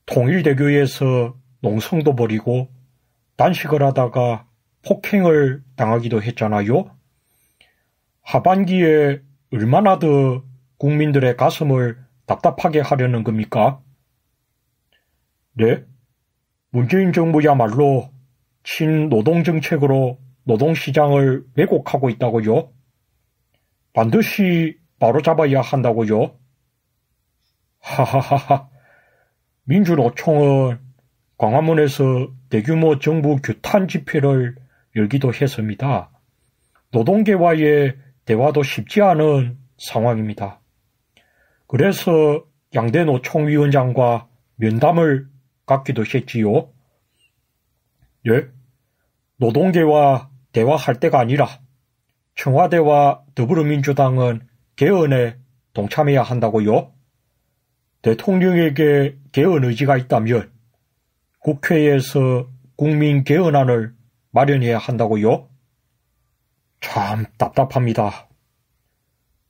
통일대교에서 농성도 벌이고 단식을 하다가 폭행을 당하기도 했잖아요. 하반기에 얼마나 더 국민들의 가슴을 답답하게 하려는 겁니까? 네? 문재인 정부야말로 친노동정책으로 노동시장을 왜곡하고 있다고요? 반드시 바로잡아야 한다고요? 하하하하. 민주노총은 광화문에서 대규모 정부 규탄 집회를 열기도 했습니다. 노동계와의 대화도 쉽지 않은 상황입니다. 그래서 양대 노총위원장과 면담을 갖기도 했지요. 예? 노동계와 대화할 때가 아니라 청와대와 더불어민주당은 개헌에 동참해야 한다고요? 대통령에게 개헌 의지가 있다면 국회에서 국민 개헌안을 마련해야 한다고요? 참 답답합니다.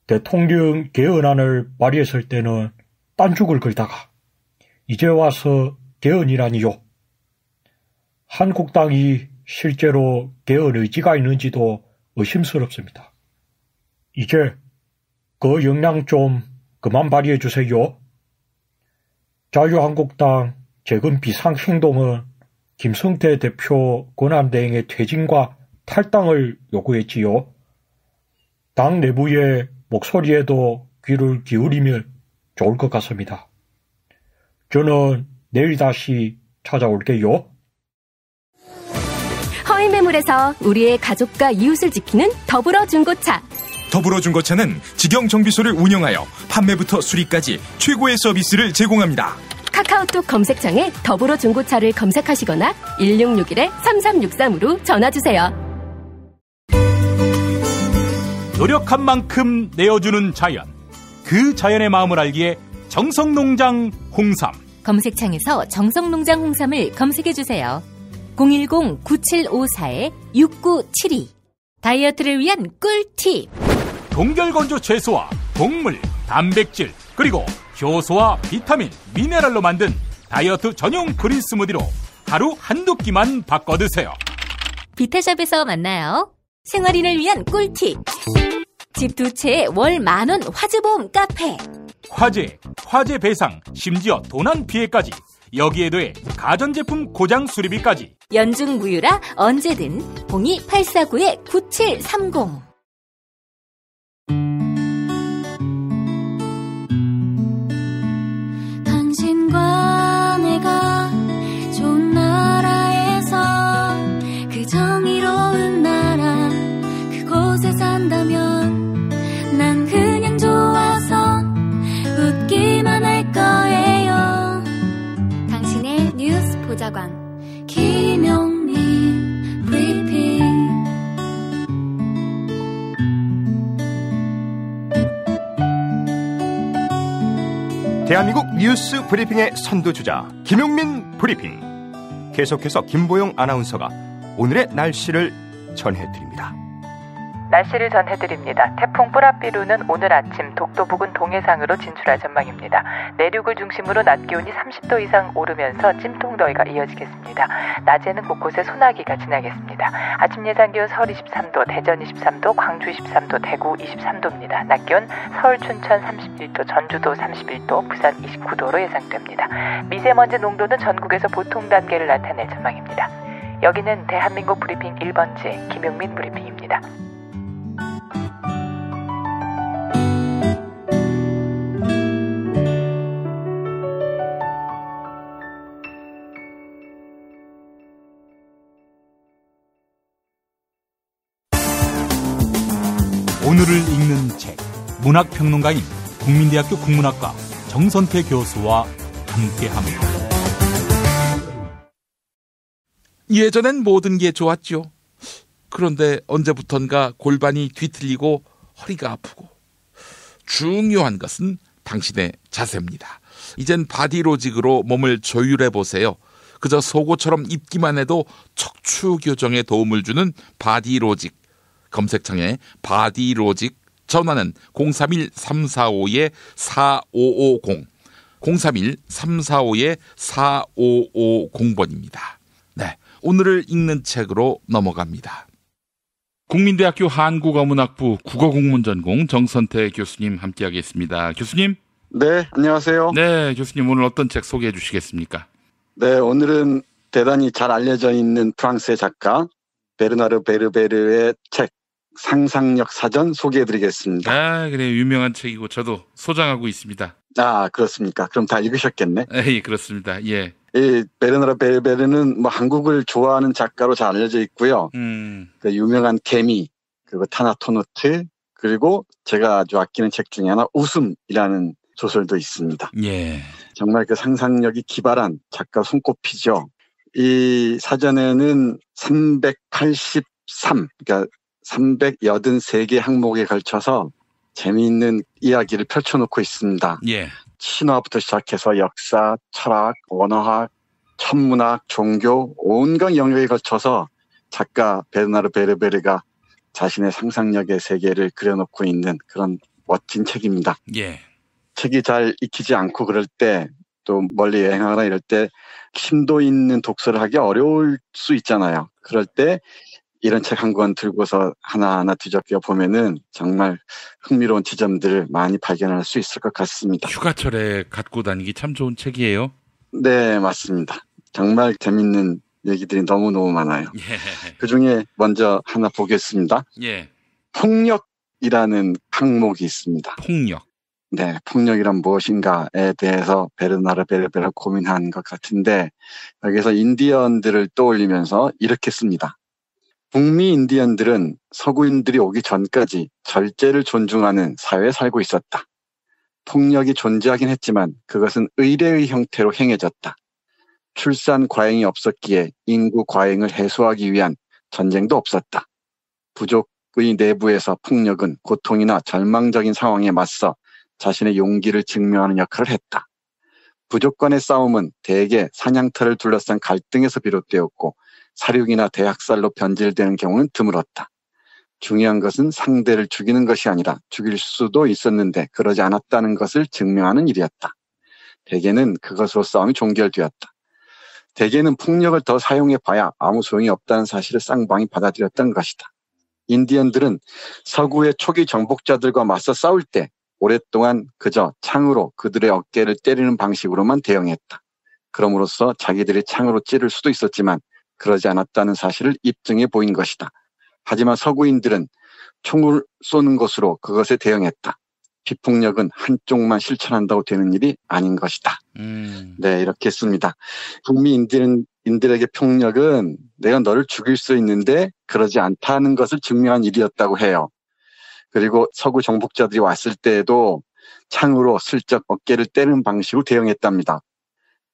대통령 개헌안을 발의했을 때는 딴죽을 걸다가 이제 와서 개헌이라니요. 한국당이 실제로 개헌 의지가 있는지도 의심스럽습니다. 이제 그 역량 좀 그만 발휘해 주세요. 자유한국당 최근 비상행동은 김성태 대표 권한대행의 퇴진과 탈당을 요구했지요. 당 내부의 목소리에도 귀를 기울이면 좋을 것 같습니다. 저는 내일 다시 찾아올게요. 서인매물에서 우리의 가족과 이웃을 지키는 더불어중고차. 더불어중고차는 직영정비소를 운영하여 판매부터 수리까지 최고의 서비스를 제공합니다. 카카오톡 검색창에 더불어중고차를 검색하시거나 1661-3363으로 전화주세요. 노력한 만큼 내어주는 자연. 그 자연의 마음을 알기에 정성농장 홍삼. 검색창에서 정성농장 홍삼을 검색해주세요. 010-9754-6972. 다이어트를 위한 꿀팁. 동결건조 채소와 곡물, 단백질, 그리고 효소와 비타민, 미네랄로 만든 다이어트 전용 그린 스무디로 하루 한두 끼만 바꿔 드세요. 비타샵에서 만나요. 생활인을 위한 꿀팁. 집 두 채에 월 10,000원 화재보험 카페. 화재 배상, 심지어 도난 피해까지. 여기에 더해 가전제품 고장 수리비까지. 연중 무휴라 언제든 02849-9730. 당신과 내가 좋은 나라에서 그 정의로운 나라 그곳에 산다면 난 그냥 좋아서 웃기만 할 거예요. 당신의 뉴스 보좌관 김용민 브리핑. 대한민국 뉴스 브리핑의 선두주자 김용민 브리핑. 계속해서 김보영 아나운서가 오늘의 날씨를 전해드립니다. 날씨를 전해드립니다. 태풍 뿌라삐루는 오늘 아침 독도 부근 동해상으로 진출할 전망입니다. 내륙을 중심으로 낮 기온이 30도 이상 오르면서 찜통더위가 이어지겠습니다. 낮에는 곳곳에 소나기가 지나겠습니다. 아침 예상 기온 서울 23도, 대전 23도, 광주 23도, 대구 23도입니다. 낮 기온 서울, 춘천 31도, 전주도 31도, 부산 29도로 예상됩니다. 미세먼지 농도는 전국에서 보통 단계를 나타낼 전망입니다. 여기는 대한민국 브리핑 1번지 김용민 브리핑입니다. 오늘을 읽는 책, 문학평론가인 국민대학교 국문학과 정선태 교수와 함께합니다. 예전엔 모든 게 좋았죠. 그런데 언제부턴가 골반이 뒤틀리고 허리가 아프고. 중요한 것은 당신의 자세입니다. 이젠 바디로직으로 몸을 조율해보세요. 그저 속옷처럼 입기만 해도 척추 교정에 도움을 주는 바디로직. 검색창에 바디로직, 전화는 031-345-4550, 031-345-4550번입니다. 네, 오늘을 읽는 책으로 넘어갑니다. 국민대학교 한국어문학부 국어국문전공 정선태 교수님 함께하겠습니다. 교수님. 네, 안녕하세요. 네, 교수님 오늘 어떤 책 소개해 주시겠습니까? 네, 오늘은 대단히 잘 알려져 있는 프랑스의 작가 베르나르 베르베르의 책 상상력 사전 소개해드리겠습니다. 아, 그래요. 유명한 책이고 저도 소장하고 있습니다. 아, 그렇습니까? 그럼 다 읽으셨겠네. 예, 그렇습니다. 예. 이 베르나르 베르베르는 뭐 한국을 좋아하는 작가로 잘 알려져 있고요. 그 유명한 개미, 그리고 타나토노트, 그리고 제가 아주 아끼는 책 중에 하나 웃음이라는 소설도 있습니다. 예. 정말 그 상상력이 기발한 작가 손꼽히죠. 이 사전에는 383, 그러니까 383개 항목에 걸쳐서 재미있는 이야기를 펼쳐놓고 있습니다. 예. 신화부터 시작해서 역사, 철학, 언어학, 천문학, 종교, 온갖 영역에 걸쳐서 작가 베르나르 베르베르가 자신의 상상력의 세계를 그려놓고 있는 그런 멋진 책입니다. 예. 책이 잘 익히지 않고 그럴 때, 또 멀리 여행하거나 이럴 때 심도 있는 독서를 하기 어려울 수 있잖아요. 그럴 때 이런 책 한 권 들고서 하나하나 뒤적여 보면은 정말 흥미로운 지점들을 많이 발견할 수 있을 것 같습니다. 휴가철에 갖고 다니기 참 좋은 책이에요. 네, 맞습니다. 정말 재밌는 얘기들이 너무너무 많아요. 예. 그중에 먼저 하나 보겠습니다. 예. 폭력이라는 항목이 있습니다. 폭력. 네, 폭력이란 무엇인가에 대해서 베르나르 베르베르가 고민한 것 같은데 여기서 인디언들을 떠올리면서 이렇게 씁니다. 북미 인디언들은 서구인들이 오기 전까지 절제를 존중하는 사회에 살고 있었다. 폭력이 존재하긴 했지만 그것은 의례의 형태로 행해졌다. 출산 과잉이 없었기에 인구 과잉을 해소하기 위한 전쟁도 없었다. 부족의 내부에서 폭력은 고통이나 절망적인 상황에 맞서 자신의 용기를 증명하는 역할을 했다. 부족 간의 싸움은 대개 사냥터를 둘러싼 갈등에서 비롯되었고 사륙이나 대학살로 변질되는 경우는 드물었다. 중요한 것은 상대를 죽이는 것이 아니라 죽일 수도 있었는데 그러지 않았다는 것을 증명하는 일이었다. 대개는 그것으로 싸움이 종결되었다. 대개는 폭력을 더 사용해봐야 아무 소용이 없다는 사실을 쌍방이 받아들였던 것이다. 인디언들은 서구의 초기 정복자들과 맞서 싸울 때 오랫동안 그저 창으로 그들의 어깨를 때리는 방식으로만 대응했다. 그럼으로써 자기들이 창으로 찌를 수도 있었지만 그러지 않았다는 사실을 입증해 보인 것이다. 하지만 서구인들은 총을 쏘는 것으로 그것에 대응했다. 비폭력은 한쪽만 실천한다고 되는 일이 아닌 것이다. 네, 이렇게 씁니다. 북미 인디언들에게 폭력은 내가 너를 죽일 수 있는데 그러지 않다는 것을 증명한 일이었다고 해요. 그리고 서구 정복자들이 왔을 때에도 창으로 슬쩍 어깨를 때리는 방식으로 대응했답니다.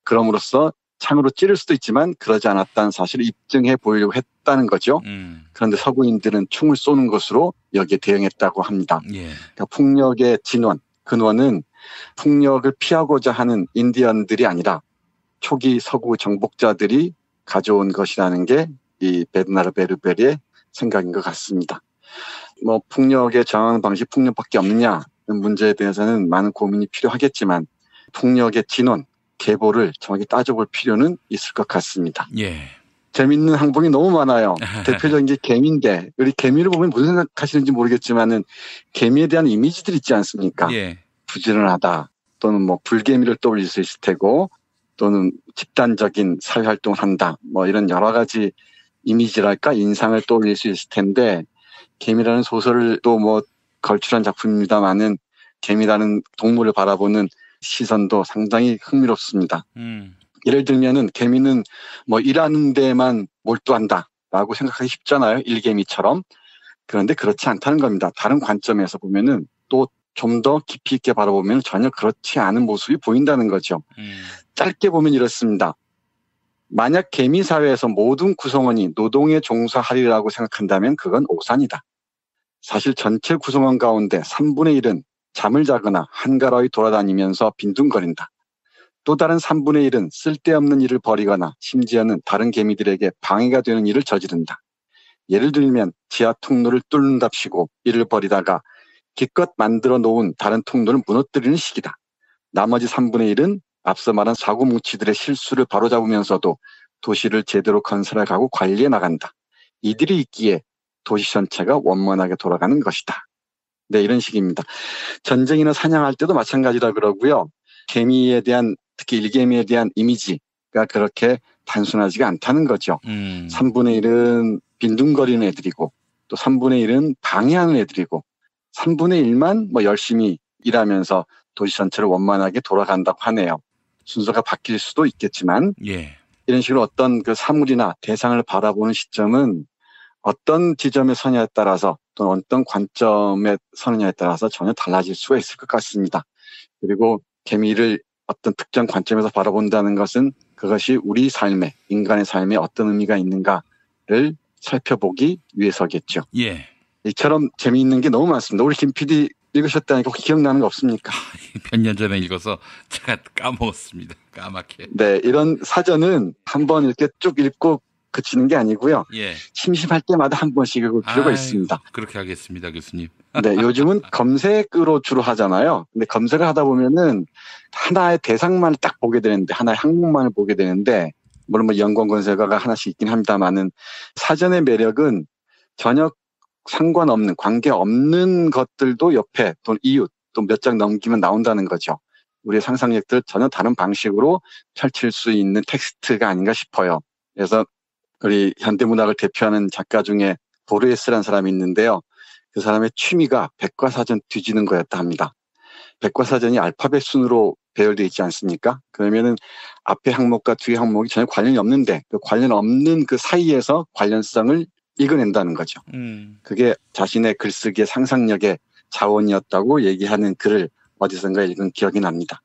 그럼으로써 창으로 찌를 수도 있지만 그러지 않았다는 사실을 입증해 보이려고 했다는 거죠. 그런데 서구인들은 총을 쏘는 것으로 여기에 대응했다고 합니다. 그러니까 폭력의 근원은 폭력을 피하고자 하는 인디언들이 아니라 초기 서구 정복자들이 가져온 것이라는 게 이 베르나르 베르베리의 생각인 것 같습니다. 폭력에 저항하는 방식 폭력밖에 없느냐 문제에 대해서는 많은 고민이 필요하겠지만 폭력의 진원, 계보를 정확히 따져볼 필요는 있을 것 같습니다. 재밌는 항목이 너무 많아요. 대표적인 게 개미인데 우리 개미를 보면 무슨 생각하시는지 모르겠지만은 개미에 대한 이미지들 있지 않습니까? 부지런하다 또는 불개미를 떠올릴 수 있을 테고 또는 집단적인 사회활동을 한다 이런 여러 가지 이미지랄까 인상을 떠올릴 수 있을 텐데 개미라는 소설을 또 걸출한 작품입니다만은 개미라는 동물을 바라보는 시선도 상당히 흥미롭습니다. 예를 들면은 개미는 일하는 데만 몰두한다라고 생각하기 쉽잖아요. 일개미처럼. 그런데 그렇지 않다는 겁니다. 다른 관점에서 보면은 또 좀 더 깊이 있게 바라보면 전혀 그렇지 않은 모습이 보인다는 거죠. 짧게 보면 이렇습니다. 만약 개미 사회에서 모든 구성원이 노동에 종사하리라고 생각한다면 그건 오산이다. 사실 전체 구성원 가운데 3분의 1은 잠을 자거나 한가라히 돌아다니면서 빈둥거린다. 또 다른 3분의 1은 쓸데없는 일을 벌이거나 심지어는 다른 개미들에게 방해가 되는 일을 저지른다. 예를 들면 지하 통로를 뚫는답시고 일을 벌이다가 기껏 만들어 놓은 다른 통로를 무너뜨리는 시기다. 나머지 3분의 1은 앞서 말한 사고뭉치들의 실수를 바로잡으면서도 도시를 제대로 건설해가고 관리해 나간다. 이들이 있기에 도시 전체가 원만하게 돌아가는 것이다. 네, 이런 식입니다. 전쟁이나 사냥할 때도 마찬가지라 그러고요. 개미에 대한, 특히 일개미에 대한 이미지가 그렇게 단순하지가 않다는 거죠. 3분의 1은 빈둥거리는 애들이고 또 3분의 1은 방해하는 애들이고 3분의 1만 열심히 일하면서 도시 전체를 원만하게 돌아간다고 하네요. 순서가 바뀔 수도 있겠지만 이런 식으로 어떤 그 사물이나 대상을 바라보는 시점은 어떤 지점에 서냐에 따라서 또는 어떤 관점에 서느냐에 따라서 전혀 달라질 수가 있을 것 같습니다. 그리고 개미를 어떤 특정 관점에서 바라본다는 것은 그것이 우리 삶에, 인간의 삶에 어떤 의미가 있는가를 살펴보기 위해서겠죠. 이처럼 재미있는 게 너무 많습니다. 우리 김 PD 읽으셨다니까 혹시 기억나는 거 없습니까? 몇 년 전에 읽어서 제가 까먹었습니다. 까맣게. 네, 이런 사전은 한번 이렇게 쭉 읽고 그치는 게 아니고요. 심심할 때마다 한 번씩 읽을 필요가 있습니다. 그렇게 하겠습니다, 교수님. 네, 요즘은 검색으로 주로 하잖아요. 근데 검색을 하다 보면은 하나의 대상만을 딱 보게 되는데, 하나의 항목만을 보게 되는데, 물론 연관 검색어가 하나씩 있긴 합니다만은 사전의 매력은 전혀 상관없는, 관계없는 것들도 옆에 또 이웃 또 몇 장 넘기면 나온다는 거죠. 우리의 상상력들 전혀 다른 방식으로 펼칠 수 있는 텍스트가 아닌가 싶어요. 그래서 우리 현대문학을 대표하는 작가 중에 보르헤스라는 사람이 있는데요. 그 사람의 취미가 백과사전 뒤지는 거였다 합니다. 백과사전이 알파벳 순으로 배열되어 있지 않습니까? 그러면은 앞에 항목과 뒤에 항목이 전혀 관련이 없는데 그 관련 없는 그 사이에서 관련성을 읽어낸다는 거죠. 그게 자신의 글쓰기의 상상력의 자원이었다고 얘기하는 글을 어디선가 읽은 기억이 납니다.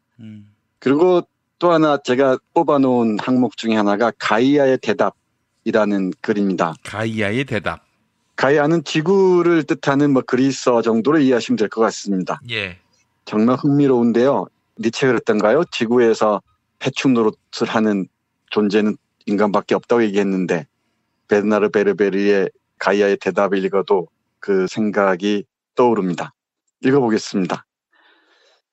그리고 또 하나 제가 뽑아놓은 항목 중에 하나가 가이아의 대답이라는 글입니다. 가이아의 대답. 가이아는 지구를 뜻하는 그리스어 정도로 이해하시면 될 것 같습니다. 예. 정말 흥미로운데요. 니체가 그랬던가요? 지구에서 해충 노릇을 하는 존재는 인간밖에 없다고 얘기했는데 베르나르 베르베르의 가이아의 대답을 읽어도 그 생각이 떠오릅니다. 읽어보겠습니다.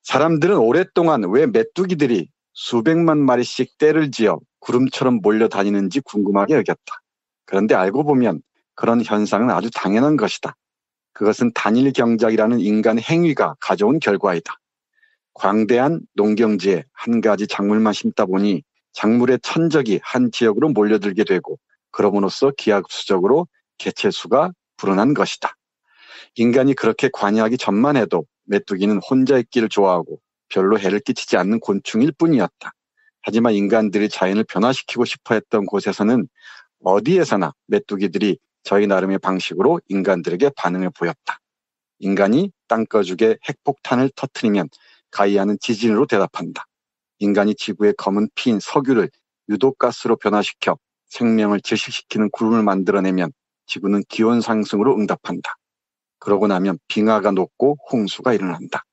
사람들은 오랫동안 왜 메뚜기들이 수백만 마리씩 떼를 지어 구름처럼 몰려다니는지 궁금하게 여겼다. 그런데 알고 보면 그런 현상은 아주 당연한 것이다. 그것은 단일 경작이라는 인간의 행위가 가져온 결과이다. 광대한 농경지에 한 가지 작물만 심다 보니 작물의 천적이 한 지역으로 몰려들게 되고 그럼으로써 기하급수적으로 개체수가 불어난 것이다. 인간이 그렇게 관여하기 전만 해도 메뚜기는 혼자 있기를 좋아하고 별로 해를 끼치지 않는 곤충일 뿐이었다. 하지만 인간들이 자연을 변화시키고 싶어 했던 곳에서는 어디에서나 메뚜기들이 저희 나름의 방식으로 인간들에게 반응을 보였다. 인간이 땅거죽에 핵폭탄을 터뜨리면 가이아는 지진으로 대답한다. 인간이 지구의 검은 피인 석유를 유독가스로 변화시켜 생명을 질식시키는 구름을 만들어내면 지구는 기온 상승으로 응답한다. 그러고 나면 빙하가 녹고 홍수가 일어난다.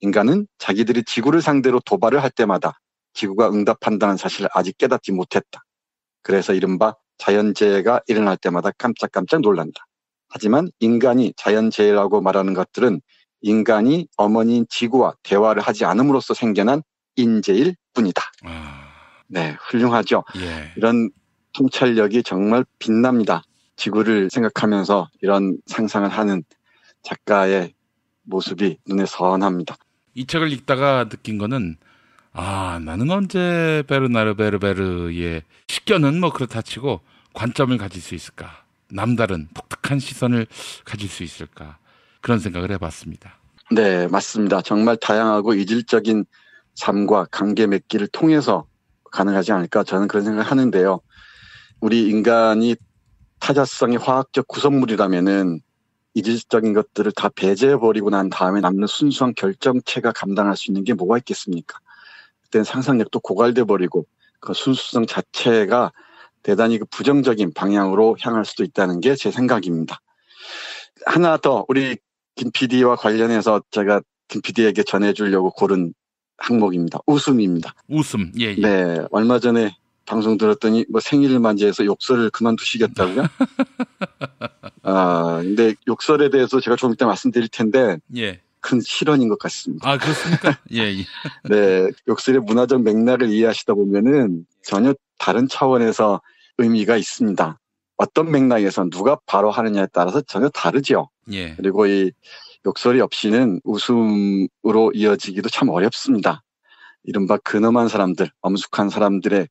인간은 자기들이 지구를 상대로 도발을 할 때마다 지구가 응답한다는 사실을 아직 깨닫지 못했다. 그래서 이른바 자연재해가 일어날 때마다 깜짝깜짝 놀란다. 하지만 인간이 자연재해라고 말하는 것들은 인간이 어머니인 지구와 대화를 하지 않음으로써 생겨난 인재일 뿐이다. 네, 훌륭하죠. 예. 이런 통찰력이 정말 빛납니다. 지구를 생각하면서 이런 상상을 하는 작가의 모습이 눈에 선합니다. 이 책을 읽다가 느낀 거는 나는 언제 베르나르 베르베르의 식견은 그렇다 치고 관점을 가질 수 있을까? 남다른 독특한 시선을 가질 수 있을까? 그런 생각을 해봤습니다. 네, 맞습니다. 정말 다양하고 이질적인 삶과 관계 맺기를 통해서 가능하지 않을까 저는 그런 생각을 하는데요. 우리 인간이 타자성의 화학적 구성물이라면은 이질적인 것들을 다 배제해버리고 난 다음에 남는 순수한 결정체가 감당할 수 있는 게 뭐가 있겠습니까? 그때는 상상력도 고갈돼 버리고 그 순수성 자체가 대단히 부정적인 방향으로 향할 수도 있다는 게 제 생각입니다. 하나 더 우리 김 PD와 관련해서 제가 김 PD에게 전해주려고 고른 항목입니다. 웃음입니다. 웃음, 예. 네, 얼마 전에 방송 들었더니 생일을 맞이해서 욕설을 그만두시겠다고요? 근데 욕설에 대해서 제가 좀 이따 말씀드릴 텐데 예. 큰 실언인 것 같습니다. 그렇습니까? 예. 네, 욕설의 문화적 맥락을 이해하시다 보면은 전혀 다른 차원에서 의미가 있습니다. 어떤 맥락에서 누가 바로 하느냐에 따라서 전혀 다르죠. 예. 그리고 이 욕설이 없이는 웃음으로 이어지기도 참 어렵습니다. 이른바 근엄한 사람들, 엄숙한 사람들의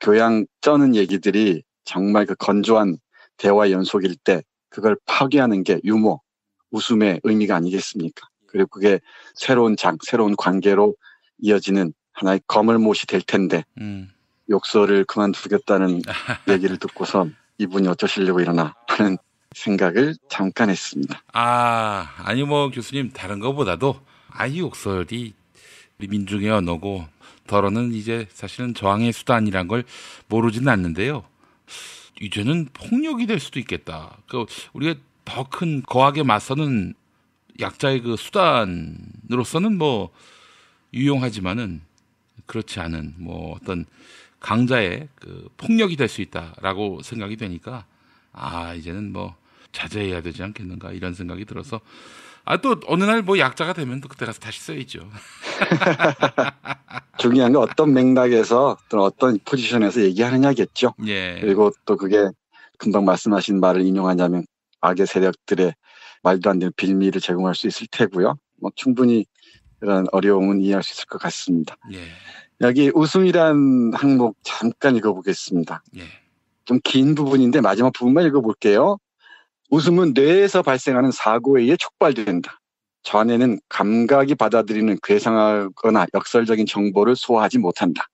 교양 쩌는 얘기들이 정말 그 건조한 대화 연속일 때 그걸 파괴하는 게 유머, 웃음의 의미가 아니겠습니까? 그리고 그게 새로운 새로운 관계로 이어지는 하나의 거물못이 될 텐데 욕설을 그만두겠다는 얘기를 듣고선 이분이 어쩌시려고 이러나 하는 생각을 잠깐 했습니다. 아니 교수님 다른 것보다도 이 욕설이 우리 민중의 언어고 더러는 이제 사실은 저항의 수단이란 걸 모르지는 않는데요. 이제는 폭력이 될 수도 있겠다. 우리가 더 큰 거악에 맞서는 약자의 그 수단으로서는 유용하지만은 그렇지 않은 어떤 강자의 그 폭력이 될 수 있다라고 생각이 되니까 이제는 자제해야 되지 않겠는가 이런 생각이 들어서 또 어느 날 약자가 되면 또 그때 가서 다시 써야죠. 중요한 건 어떤 맥락에서 또는 어떤 포지션에서 얘기하느냐겠죠. 예. 그리고 또 그게 금방 말씀하신 말을 인용하자면 악의 세력들의 말도 안 되는 빌미를 제공할 수 있을 테고요. 충분히 그런 어려움은 이해할 수 있을 것 같습니다. 예. 여기 웃음이란 항목 잠깐 읽어보겠습니다. 예. 좀 긴 부분인데 마지막 부분만 읽어볼게요. 웃음은 뇌에서 발생하는 사고에 의해 촉발된다. 좌뇌는 감각이 받아들이는 괴상하거나 역설적인 정보를 소화하지 못한다.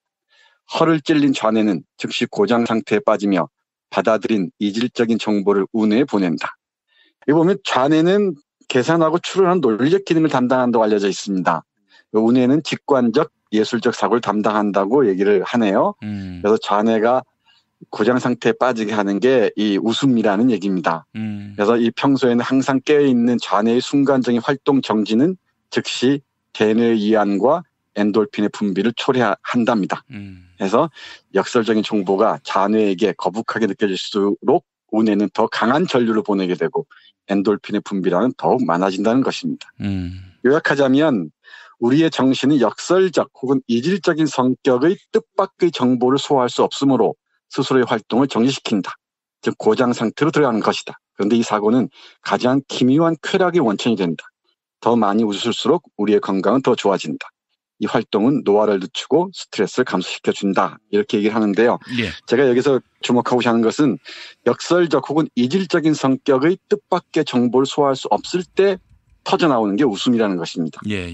허를 찔린 좌뇌는 즉시 고장 상태에 빠지며 받아들인 이질적인 정보를 운해에 보낸다. 여기 보면 좌뇌는 계산하고 추론하는 논리적 기능을 담당한다고 알려져 있습니다. 운해는 직관적, 예술적 사고를 담당한다고 얘기를 하네요. 그래서 좌뇌가 고장 상태에 빠지게 하는 게 이 웃음이라는 얘기입니다. 그래서 이 평소에는 항상 깨어있는 좌뇌의 순간적인 활동 정지는 즉시 대뇌의 이완과 엔돌핀의 분비를 초래한답니다. 그래서 역설적인 정보가 좌뇌에게 거북하게 느껴질수록 운해는 더 강한 전류를 보내게 되고 엔돌핀의 분비량은 더욱 많아진다는 것입니다. 요약하자면 우리의 정신은 역설적 혹은 이질적인 성격의 뜻밖의 정보를 소화할 수 없으므로 스스로의 활동을 정지시킨다. 즉 고장 상태로 들어가는 것이다. 그런데 이 사고는 가장 기묘한 쾌락의 원천이 된다. 더 많이 웃을수록 우리의 건강은 더 좋아진다. 이 활동은 노화를 늦추고 스트레스를 감소시켜준다. 이렇게 얘기를 하는데요. 예. 제가 여기서 주목하고자 하는 것은 역설적 혹은 이질적인 성격의 뜻밖의 정보를 소화할 수 없을 때 터져나오는 게 웃음이라는 것입니다. 예.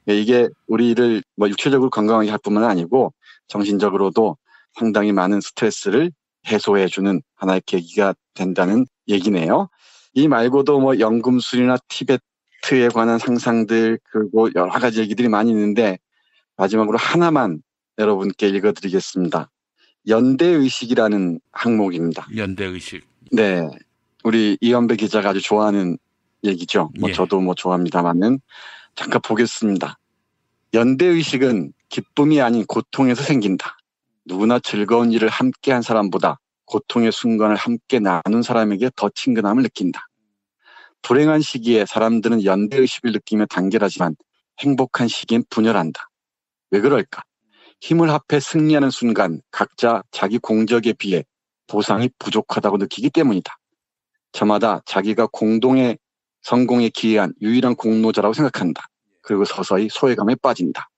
이게 우리를 육체적으로 건강하게 할 뿐만 아니고 정신적으로도 상당히 많은 스트레스를 해소해주는 하나의 계기가 된다는 얘기네요. 이 말고도 연금술이나 티베트에 관한 상상들 그리고 여러 가지 얘기들이 많이 있는데 마지막으로 하나만 여러분께 읽어드리겠습니다. 연대의식이라는 항목입니다. 연대의식. 네. 우리 이현배 기자가 아주 좋아하는 얘기죠. 저도 좋아합니다만은 잠깐 보겠습니다. 연대의식은 기쁨이 아닌 고통에서 생긴다. 누구나 즐거운 일을 함께한 사람보다 고통의 순간을 함께 나눈 사람에게 더 친근함을 느낀다. 불행한 시기에 사람들은 연대의식을 느끼며 단결하지만 행복한 시기엔 분열한다. 왜 그럴까? 힘을 합해 승리하는 순간 각자 자기 공적에 비해 보상이 부족하다고 느끼기 때문이다. 저마다 자기가 공동의 성공에 기여한 유일한 공로자라고 생각한다. 그리고 서서히 소외감에 빠진다.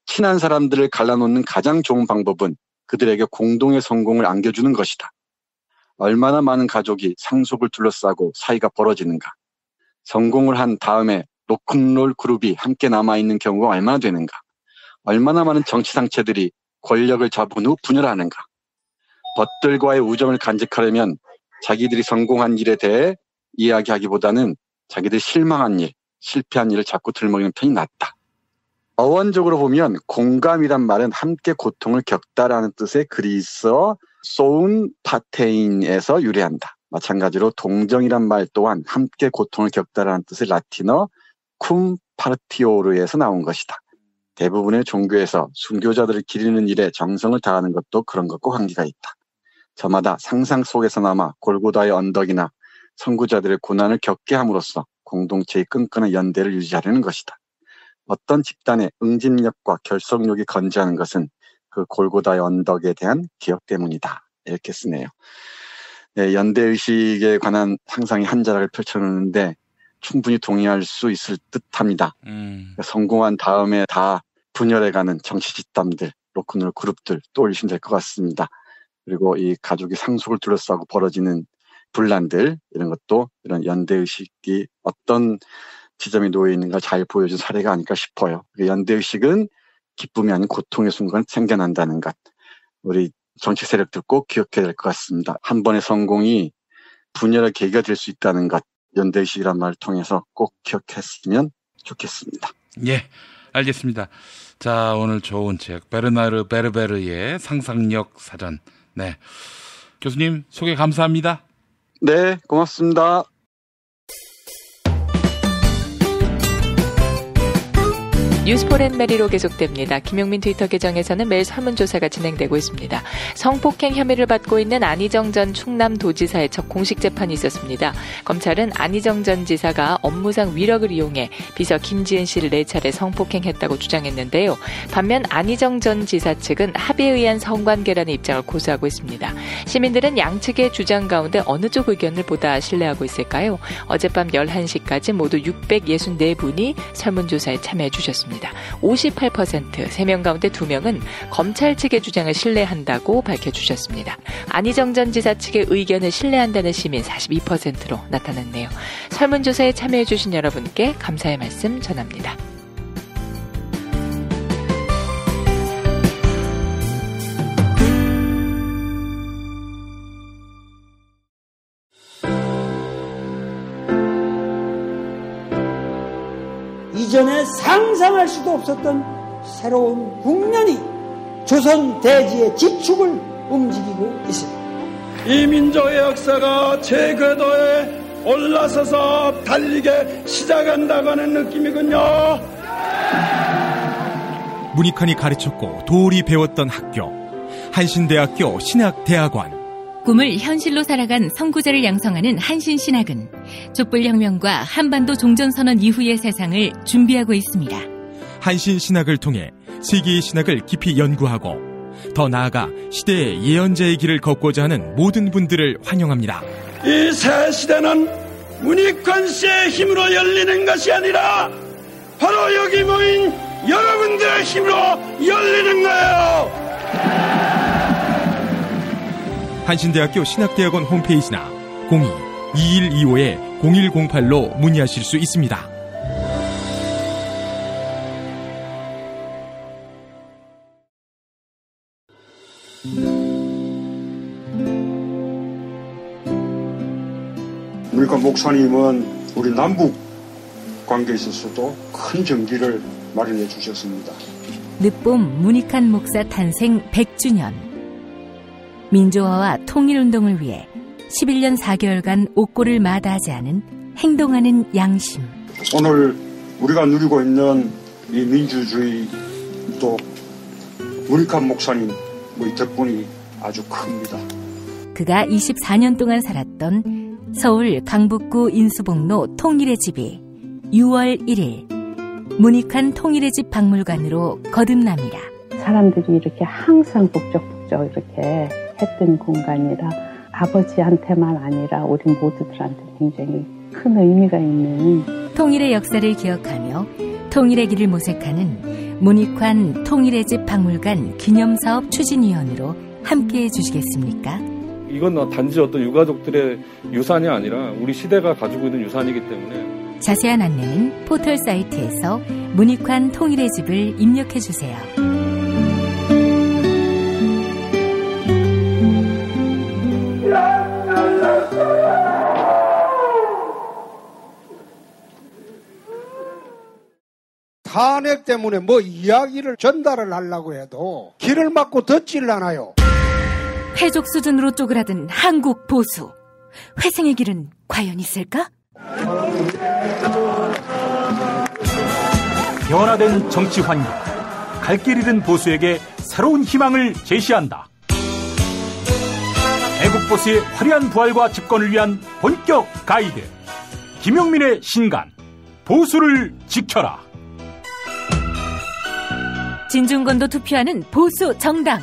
친한 사람들을 갈라놓는 가장 좋은 방법은 그들에게 공동의 성공을 안겨주는 것이다. 얼마나 많은 가족이 상속을 둘러싸고 사이가 벌어지는가. 성공을 한 다음에 로큰롤 그룹이 함께 남아있는 경우가 얼마나 되는가. 얼마나 많은 정치 상체들이 권력을 잡은 후 분열하는가. 벗들과의 우정을 간직하려면 자기들이 성공한 일에 대해 이야기하기보다는 자기들이 실망한 일, 실패한 일을 자꾸 들먹이는 편이 낫다. 어원적으로 보면 공감이란 말은 함께 고통을 겪다라는 뜻의 그리스어 소운 파테인에서 유래한다. 마찬가지로 동정이란 말 또한 함께 고통을 겪다라는 뜻의 라틴어 쿰 파르티오르에서 나온 것이다. 대부분의 종교에서 순교자들을 기리는 일에 정성을 다하는 것도 그런 것과 관계가 있다. 저마다 상상 속에서나마 골고다의 언덕이나 선구자들의 고난을 겪게 함으로써 공동체의 끈끈한 연대를 유지하려는 것이다. 어떤 집단의 응집력과 결속력이 건재하는 것은 그 골고다의 언덕에 대한 기억 때문이다. 이렇게 쓰네요. 네, 연대의식에 관한 상상이 한 자락을 펼쳐놓는데 충분히 동의할 수 있을 듯합니다. 성공한 다음에 다 분열해가는 정치 집단들, 로큰롤 그룹들 떠올리시면 될 것 같습니다. 그리고 이 가족이 상속을 둘러싸고 벌어지는 분란들 이런 것도 이런 연대의식이 어떤 지점이 놓여 있는가 잘 보여준 사례가 아닐까 싶어요. 연대의식은 기쁨이 아닌 고통의 순간 생겨난다는 것. 우리 정치 세력들 꼭 기억해야 될 것 같습니다. 한 번의 성공이 분열의 계기가 될 수 있다는 것. 연대의식이란 말을 통해서 꼭 기억했으면 좋겠습니다. 예, 알겠습니다. 자, 오늘 좋은 책 베르나르 베르베르의 상상력 사전. 네, 교수님 소개 감사합니다. 네, 고맙습니다. 뉴스포렌메리로 계속됩니다. 김용민 트위터 계정에서는 매일 설문조사가 진행되고 있습니다. 성폭행 혐의를 받고 있는 안희정 전 충남도지사의 첫 공식 재판이 있었습니다. 검찰은 안희정 전 지사가 업무상 위력을 이용해 비서 김지은 씨를 4차례 성폭행했다고 주장했는데요. 반면 안희정 전 지사 측은 합의에 의한 성관계라는 입장을 고수하고 있습니다. 시민들은 양측의 주장 가운데 어느 쪽 의견을 보다 신뢰하고 있을까요? 어젯밤 11시까지 모두 664분이 설문조사에 참여해 주셨습니다. 58%, 3명 가운데 2명은 검찰 측의 주장을 신뢰한다고 밝혀주셨습니다. 안희정 전 지사 측의 의견을 신뢰한다는 시민 42%로 나타났네요. 설문조사에 참여해주신 여러분께 감사의 말씀 전합니다. 이전에 상상할 수도 없었던 새로운 국면이 조선 대지의 지축을 움직이고 있습니다. 이 민족의 역사가 제 궤도에 올라서서 달리게 시작한다고 하는 느낌이군요. 문익환이 가르쳤고 도울이 배웠던 학교, 한신대학교 신학대학원. 꿈을 현실로 살아간 선구자를 양성하는 한신신학은 촛불혁명과 한반도 종전선언 이후의 세상을 준비하고 있습니다. 한신신학을 통해 세계의 신학을 깊이 연구하고 더 나아가 시대의 예언자의 길을 걷고자 하는 모든 분들을 환영합니다. 이 새 시대는 문익환 씨의 힘으로 열리는 것이 아니라 바로 여기 모인 여러분들의 힘으로 열리는 거예요. 한신대학교 신학대학원 홈페이지나 02-2125-0108로 문의하실 수 있습니다. 문익환 목사님은 우리 남북 관계에 있어서도 큰 정기를 마련해 주셨습니다. 늦봄 문익환 목사 탄생 100주년. 민주화와 통일운동을 위해 11년 4개월간 옥고를 마다하지 않은 행동하는 양심. 오늘 우리가 누리고 있는 이 민주주의도 문익환 목사님 덕분이 아주 큽니다. 그가 24년 동안 살았던 서울 강북구 인수복로 통일의 집이 6월 1일 문익환 통일의 집 박물관으로 거듭납니다. 사람들이 이렇게 항상 북적북적 이렇게 했던 공간이라 아버지한테만 아니라 우리 모두들한테 굉장히 큰 의미가 있는 통일의 역사를 기억하며 통일의 길을 모색하는 문익환 통일의 집 박물관 기념사업 추진위원으로 함께해 주시겠습니까? 이건 단지 어떤 유가족들의 유산이 아니라 우리 시대가 가지고 있는 유산이기 때문에 자세한 안내는 포털 사이트에서 문익환 통일의 집을 입력해 주세요. 탄핵 때문에 뭐 이야기를 전달을 하려고 해도 길을 막고 듣지를 않아요. 패족 수준으로 쪼그라든 한국 보수. 회생의 길은 과연 있을까? 변화된 정치 환경, 갈 길 잃은 보수에게 새로운 희망을 제시한다. 애국 보수의 화려한 부활과 집권을 위한 본격 가이드, 김용민의 신간, 보수를 지켜라. 진중권도 투표하는 보수 정당.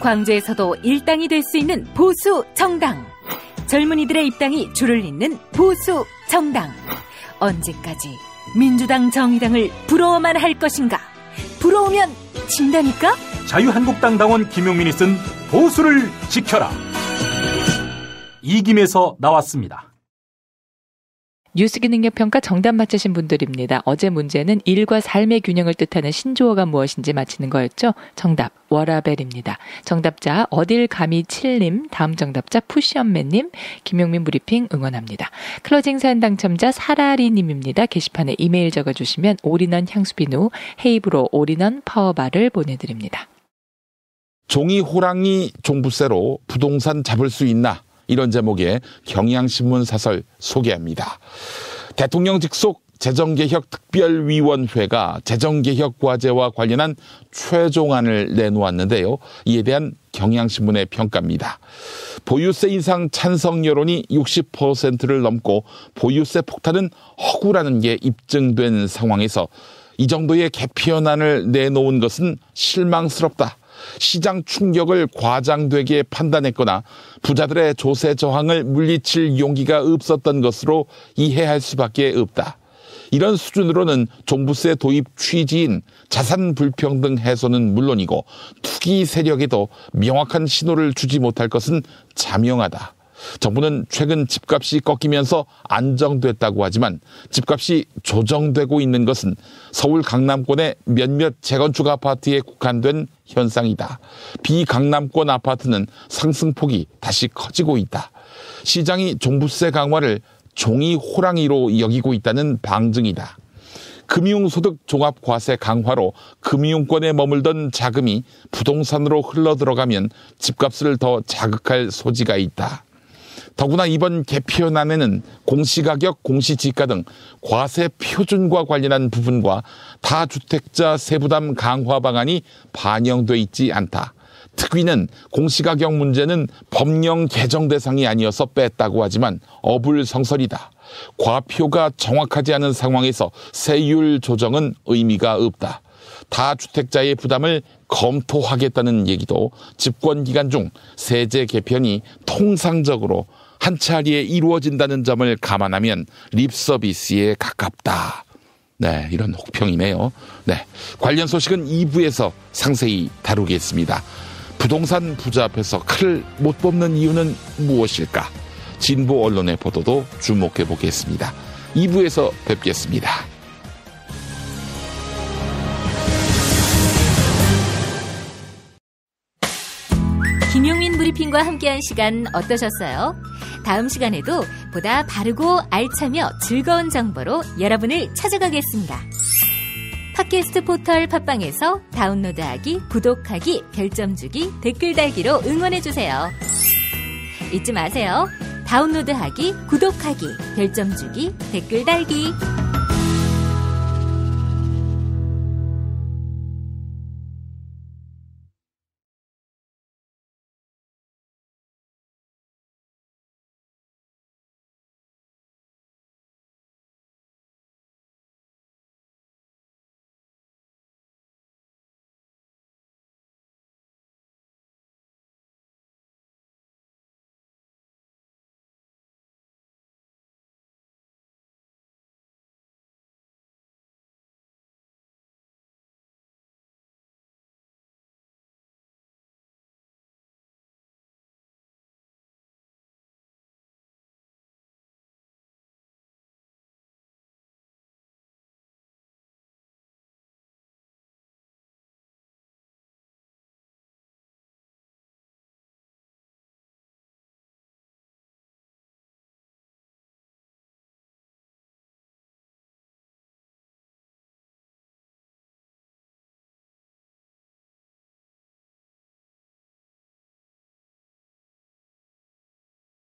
광주에서도 일당이 될 수 있는 보수 정당. 젊은이들의 입당이 줄을 잇는 보수 정당. 언제까지 민주당 정의당을 부러워만 할 것인가? 부러우면 진다니까? 자유한국당 당원 김용민이 쓴 보수를 지켜라. 이김에서 나왔습니다. 뉴스기 능력평가 정답 맞히신 분들입니다. 어제 문제는 일과 삶의 균형을 뜻하는 신조어가 무엇인지 맞히는 거였죠. 정답 워라벨입니다. 정답자 어딜 감히 7님, 다음 정답자 푸시언맨님, 김용민 브리핑 응원합니다. 클로징 사연 당첨자 사라리님입니다. 게시판에 이메일 적어주시면 올인원 향수비누 헤이브로 올인원 파워바를 보내드립니다. 종이 호랑이 종부세로 부동산 잡을 수 있나? 이런 제목의 경향신문 사설 소개합니다. 대통령 직속 재정개혁특별위원회가 재정개혁 과제와 관련한 최종안을 내놓았는데요. 이에 대한 경향신문의 평가입니다. 보유세 인상 찬성 여론이 60%를 넘고 보유세 폭탄은 허구라는 게 입증된 상황에서 이 정도의 개편안을 내놓은 것은 실망스럽다. 시장 충격을 과장되게 판단했거나 부자들의 조세 저항을 물리칠 용기가 없었던 것으로 이해할 수밖에 없다. 이런 수준으로는 종부세 도입 취지인 자산 불평등 해소는 물론이고 투기 세력에도 명확한 신호를 주지 못할 것은 자명하다. 정부는 최근 집값이 꺾이면서 안정됐다고 하지만 집값이 조정되고 있는 것은 서울 강남권의 몇몇 재건축 아파트에 국한된 현상이다. 비강남권 아파트는 상승폭이 다시 커지고 있다. 시장이 종부세 강화를 종이 호랑이로 여기고 있다는 방증이다. 금융소득 종합과세 강화로 금융권에 머물던 자금이 부동산으로 흘러들어가면 집값을 더 자극할 소지가 있다. 더구나 이번 개편안에는 공시가격, 공시지가 등 과세 표준과 관련한 부분과 다주택자 세부담 강화 방안이 반영돼 있지 않다. 특위는 공시가격 문제는 법령 개정 대상이 아니어서 뺐다고 하지만 어불성설이다. 과표가 정확하지 않은 상황에서 세율 조정은 의미가 없다. 다주택자의 부담을 검토하겠다는 얘기도 집권기간 중 세제 개편이 통상적으로 한 차례에 이루어진다는 점을 감안하면 립서비스에 가깝다. 네, 이런 혹평이네요. 네, 관련 소식은 2부에서 상세히 다루겠습니다. 부동산 부자 앞에서 칼을 못 뽑는 이유는 무엇일까? 진보 언론의 보도도 주목해 보겠습니다. 2부에서 뵙겠습니다. 김용민 브리핑과 함께한 시간 어떠셨어요? 다음 시간에도 보다 바르고 알차며 즐거운 정보로 여러분을 찾아가겠습니다. 팟캐스트 포털 팟빵에서 다운로드하기, 구독하기, 별점 주기, 댓글 달기로 응원해주세요. 잊지 마세요. 다운로드하기, 구독하기, 별점 주기, 댓글 달기.